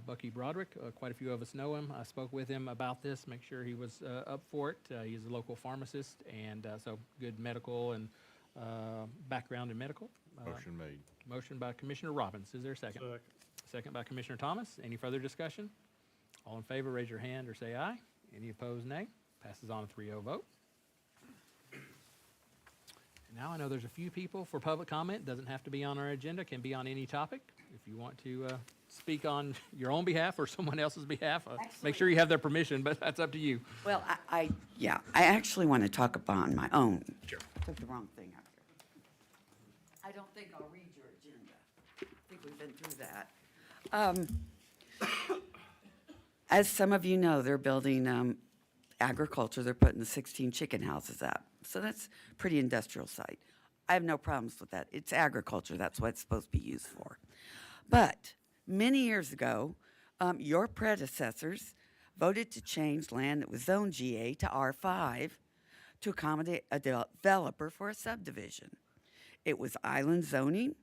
Bucky Broderick, quite a few of us know him. I spoke with him about this, make sure he was up for it. He's a local pharmacist, and so good medical and background in medical. Motion made. Motion by Commissioner Robbins. Is there a second? Second. Second by Commissioner Thomas. Any further discussion? All in favor, raise your hand or say aye. Any opposed, nay. Passes on a 3-0 vote. Now I know there's a few people for public comment. Doesn't have to be on our agenda, can be on any topic. If you want to speak on your own behalf or someone else's behalf, make sure you have their permission, but that's up to you. Well, I actually want to talk upon my own. Sure. Took the wrong thing out here. I don't think I'll read your agenda. I think we've been through that. As some of you know, they're building agriculture. They're putting the 16 chicken houses up. So that's a pretty industrial site. I have no problems with that. It's agriculture. That's what it's supposed to be used for. But many years ago, your predecessors voted to change land that was zoned GA to R5 to accommodate a developer for a subdivision. It was island zoning.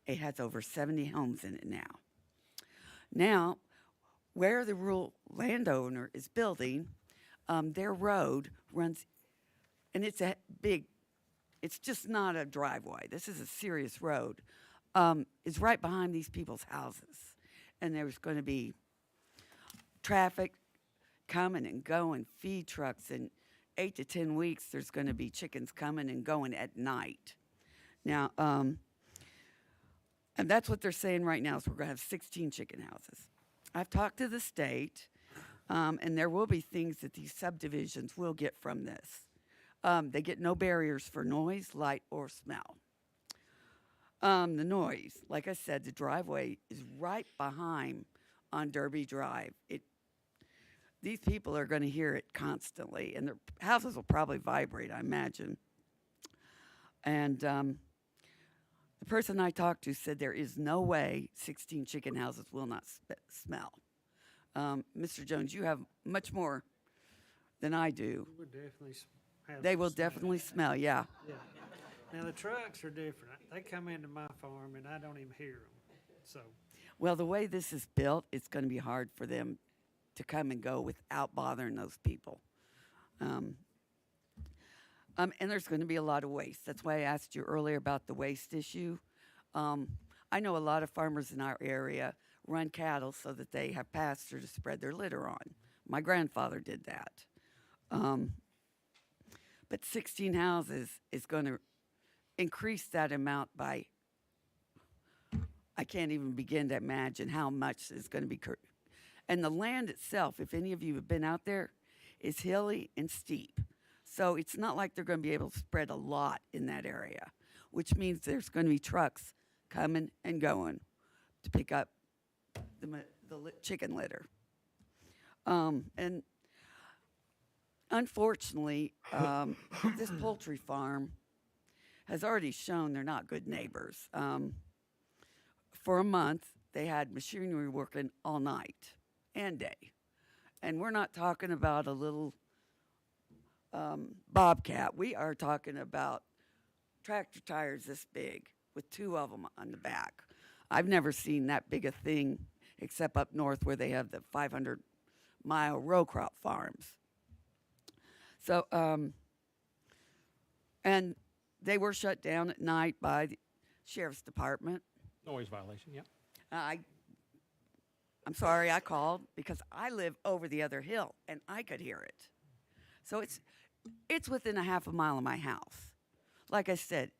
It has over 70 homes in it now. Now, where the rural landowner is building, their road runs, and it's it's just not a driveway. This is a serious road. It's right behind these people's houses. And there's going to be traffic coming and going, feed trucks. In 8 to 10 weeks, there's going to be chickens coming and going at night. Now, and that's what they're saying right now, is we're going to have 16 chicken houses. I've talked to the state, and there will be things that these subdivisions will get from this. They get no barriers for noise, light, or smell. The noise, like I said, the driveway is right behind on Derby Drive. These people are going to hear it constantly, and their houses will probably vibrate, I imagine. And the person I talked to said there is no way 16 chicken houses will not smell. Mr. Jones, you have much more than I do. It would definitely have They some will smell. definitely smell, yeah. Yeah. Now, the trucks are different. They come into my farm and I don't even hear them, so. Well, the way this is built, it's going to be hard for them to come and go without bothering those people. And there's going to be a lot of waste. That's why I asked you earlier about the waste issue. I I know a lot of farmers in our area run cattle so that they have pasture to spread their litter on. My grandfather did that. But 16 houses is going to increase that amount by, I can't even begin to imagine how much is going to be. And the land itself, if any of you have been out there, is hilly and steep. So it's not like they're going to be able to spread a lot in that area, which means there's going to be trucks coming and going to pick up the chicken litter. And unfortunately, this poultry farm has already shown they're not good neighbors. For a month, they had machinery working all night and day. And we're not talking about a little bobcat. We are talking about tractor tires this big with two of them on the back. I've never seen that big a thing except up north where they have the 500-mile row crop farms. So, and they were shut down at night by the sheriff's department. Noise violation, yep. I'm sorry I called because I live over the other hill and I could hear it. So it's within a half a mile of my house. Like I said,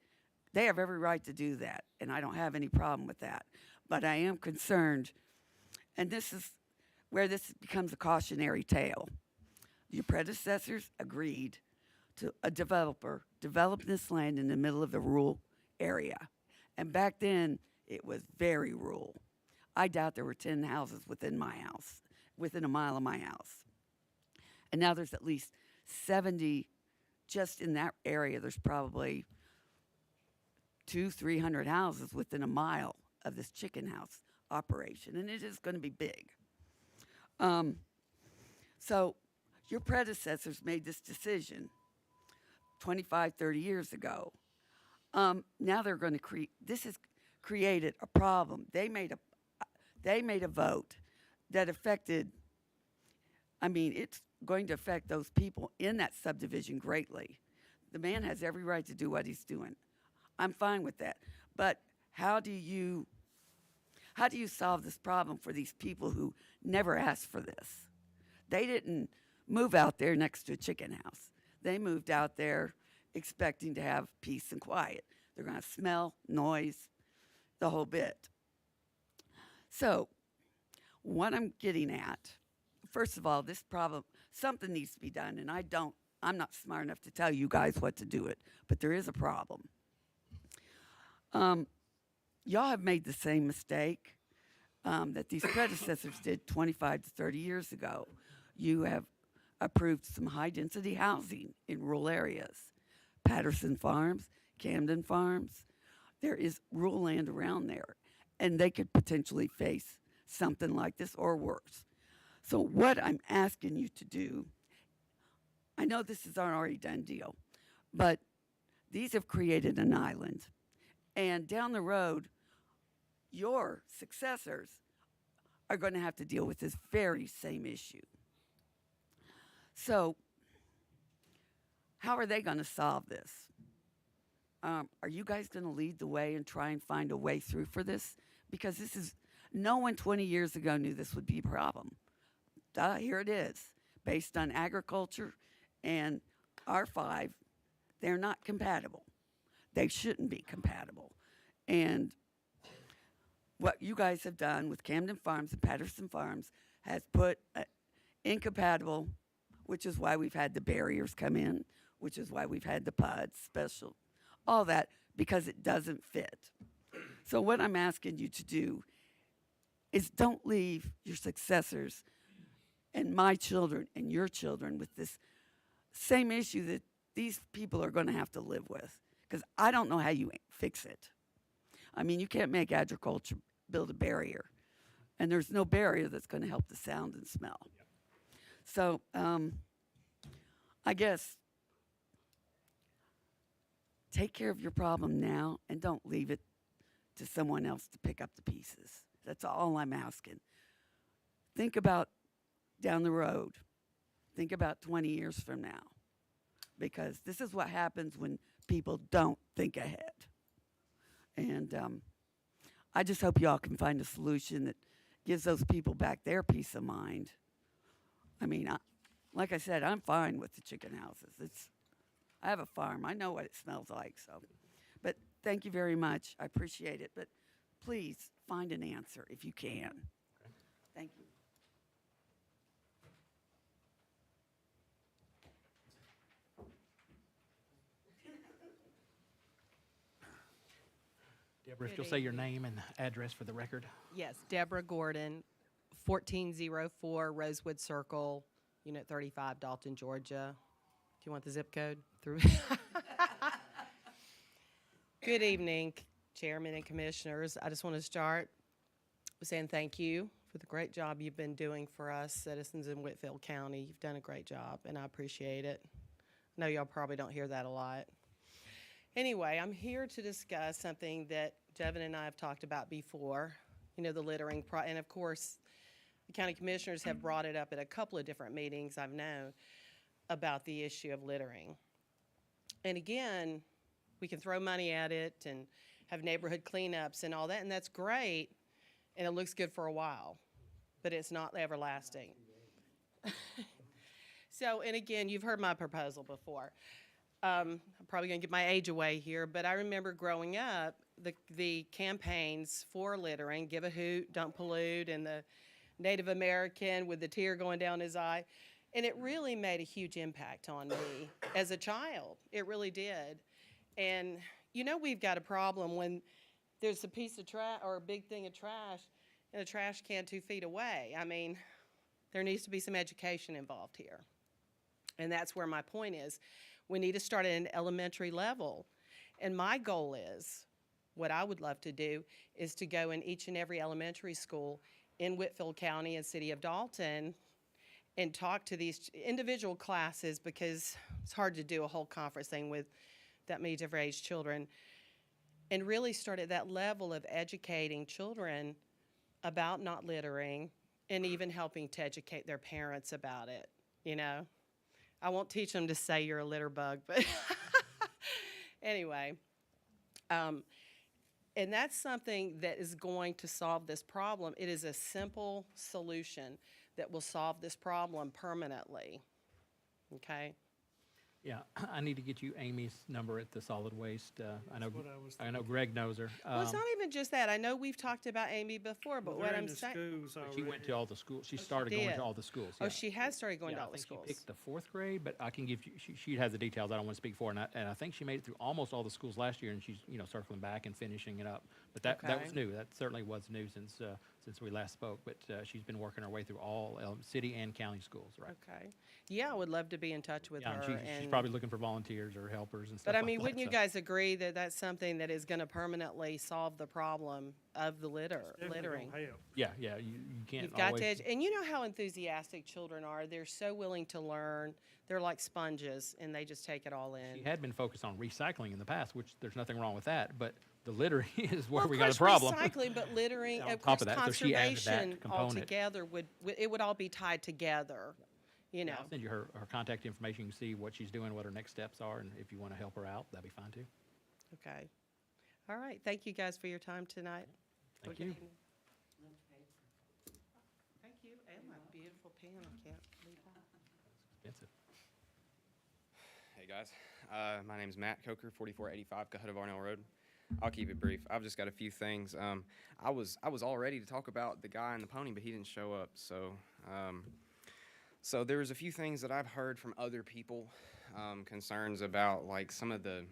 they have every right to do that, and I don't have any problem with that. But I am concerned, and this is where this becomes a cautionary tale. Your predecessors agreed to a developer develop this land in the middle of the rural area. And back then, it was very rural. I doubt there were 10 houses within my house, within a mile of my house. And now there's at least 70 just in that area. There's probably 200-300 houses within a mile of this chicken house operation, and it is going to be big. So your predecessors made this decision 25, 30 years ago. Now they're going to create, this has created a problem. They made a vote that affected, it's going to affect those people in that subdivision greatly. The man has every right to do what he's doing. I'm fine with that. But how do you solve this problem for these people who never asked for this? They didn't move out there next to a chicken house. They moved out there expecting to have peace and quiet. They're going to smell, noise, the whole bit. So what I'm getting at, first of all, this problem, something needs to be done, and I'm not smart enough to tell you guys what to do it, but there is a problem. Y'all have made the same mistake that these predecessors did 25 to 30 years ago. You have approved some high-density housing in rural areas. Patterson Farms, Camden Farms. There is rural land around there, and they could potentially face something like this or worse. So what I'm asking you to do, I know this is an already done deal, but these have created an island. And down the road, your successors are going to have to deal with this very same issue. So how are they going to solve this? Are you guys going to lead the way and try and find a way through for this? Because no one 20 years ago knew this would be a problem. Here it is, based on agriculture and R5, they're not compatible. They shouldn't be compatible. And what you guys have done with Camden Farms and Patterson Farms has put incompatible, which is why we've had the barriers come in, which is why we've had the pods special, all that, because it doesn't fit. So what I'm asking you to do is don't leave your successors and my children and your children with this same issue that these people are going to have to live with, because I don't know how you fix it. You can't make agriculture build a barrier, and there's no barrier that's going to help the sound and smell. So I guess take care of your problem now and don't leave it to someone else to pick up the pieces. That's all I'm asking. Think about down the road. Think about 20 years from now, because this is what happens when people don't think ahead. And I just hope y'all can find a solution that gives those people back their peace of mind. I mean, like I said, I'm fine with the chicken houses. I have a farm. I know what it smells like, so. But thank you very much. I appreciate it. But please find an answer if you can. Thank you. Deborah, if you'll say your name and address for the record. Yes, Deborah Gordon, 1404 Rosewood Circle, Unit 35, Dalton, Georgia. Do you want the zip code? Good evening, Chairman and Commissioners. I just want to start with saying thank you for the great job you've been doing for us citizens in Whitfield County. You've done a great job, and I appreciate it. I know y'all probably don't hear that a lot. Anyway, I'm here to discuss something that Devin and I have talked about before, the littering. And of course, the county commissioners have brought it up at a couple of different meetings I've known about the issue of littering. And again, we can throw money at it and have neighborhood cleanups and all that, and that's great, and it looks good for a while, but it's not everlasting. So, and again, you've heard my proposal before. I'm probably going to give my age away here, but I remember growing up, the campaigns for littering, Give a Hoot, Don't Pollute, and the Native American with the tear going down his eye. And it really made a huge impact on me as a child. It really did. And we've got a problem when there's a piece of trash or a big thing of trash in a trash can 2 feet away. I mean, there needs to be some education involved here. And that's where my point is. We need to start at an elementary level. And my goal is, what I would love to do, is to go in each and every elementary school in Whitfield County and City of Dalton and talk to these individual classes, because it's hard to do a whole conference thing with that many different age children, and really start at that level of educating children about not littering and even helping to educate their parents about it, I won't teach them to say you're a litter bug, but anyway. And that's something that is going to solve this problem. It is a simple solution that will solve this problem permanently, okay? Yeah, I need to get you Amy's number at the solid waste. I know what I was I know Greg knows her. Well, it's not even just that. I know we've talked about Amy before, but what I'm saying. She went to all the schools. She started going did. to all the schools. Oh, yeah. she has started going Yeah, to I all the think schools. she picked the 4th grade, but I can give you, she has the details. I don't want to speak for her. And I think she made it through almost all the schools last year, and she's, circling back and finishing it up. But that was Okay. new. That certainly was new since we last spoke. But she's been working her way through all city and county schools, right? Okay. Yeah, I would love to be in touch with Yeah, her. and she's probably looking for volunteers or helpers and stuff But I like mean, that, wouldn't you so. guys agree that that's something that is going to permanently solve the problem of the littering? Yeah, you can't You've got always. to, and you know how enthusiastic children are. They're so willing to learn. They're like sponges, and they just take it all in. She had been focused on recycling in the past, which there's nothing wrong with that, but the littering is where Well, we of got a course, problem. recycling, but littering, On of top course, of that, so she added that conservation component. altogether it would all be tied together, Yeah, I'll send you her contact information. You can see what she's doing, what her next steps are, and if you want to help her out, that'd be fine too. Okay. All right. Thank you guys for your time tonight. Thank Good you. evening. Thank you. And my beautiful pen. I can't leave that. Expensive. Hey guys, my name's Matt Coker, 4485 Cohutta Varnell Road. I'll keep it brief. I've just got a few things. I was all ready to talk about the guy and the pony, but he didn't show up. So there's a few things that I've heard from other people, concerns about like some of the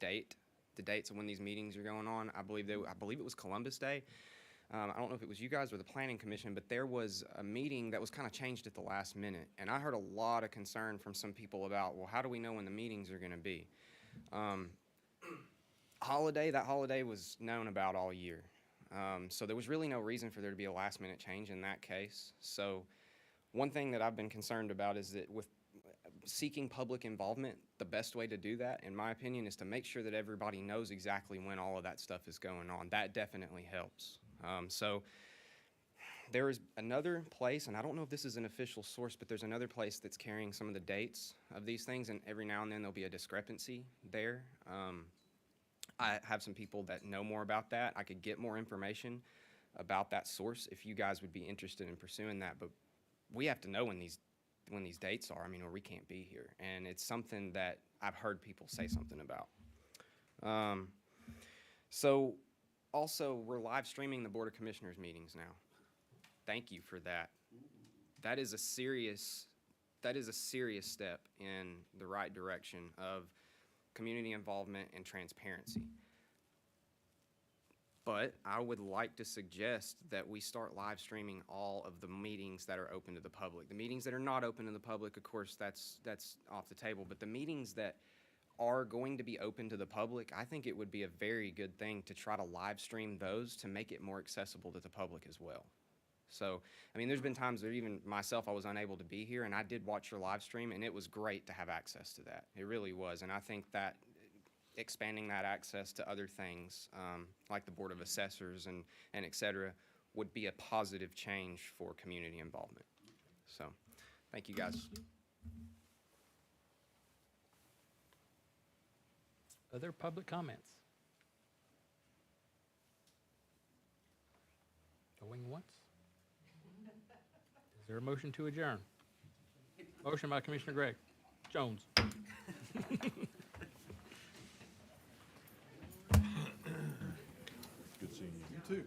dates of when these meetings are going on. I believe it was Columbus Day. I don't know if it was you guys or the Planning Commission, but there was a meeting that was kind of changed at the last minute. And I heard a lot of concern from some people about, well, how do we know when the meetings are going to be? That holiday was known about all year. So there was really no reason for there to be a last minute change in that case. So one thing that I've been concerned about is that with seeking public involvement, the best way to do that, in my opinion, is to make sure that everybody knows exactly when all of that stuff is going on. That definitely helps. So there is another place, and I don't know if this is an official source, but there's another place that's carrying some of the dates of these things, and every now and then there'll be a discrepancy there. I have some people that know more about that. I could get more information about that source if you guys would be interested in pursuing that, but we have to know when these dates are, I mean, or we can't be here. And it's something that I've heard people say something about. So also, we're live streaming the Board of Commissioners meetings now. Thank you for that. That is a serious step in the right direction of community involvement and transparency. But I would like to suggest that we start live streaming all of the meetings that are open to the public. The meetings that are not open to the public, of course, that's off the table. But the meetings that are going to be open to the public, I think it would be a very good thing to try to live stream those to make it more accessible to the public as well. So, I mean, there's been times that even myself, I was unable to be here, and I did watch your live stream, and it was great to have access to that. It really was. And I think that expanding that access to other things, like the Board of Assessors and et cetera, would be a positive change for community involvement. So, thank you, guys. Other public comments? Going once? Is there a motion to adjourn? Motion by Commissioner Gregg. Jones. Good seeing you. You too.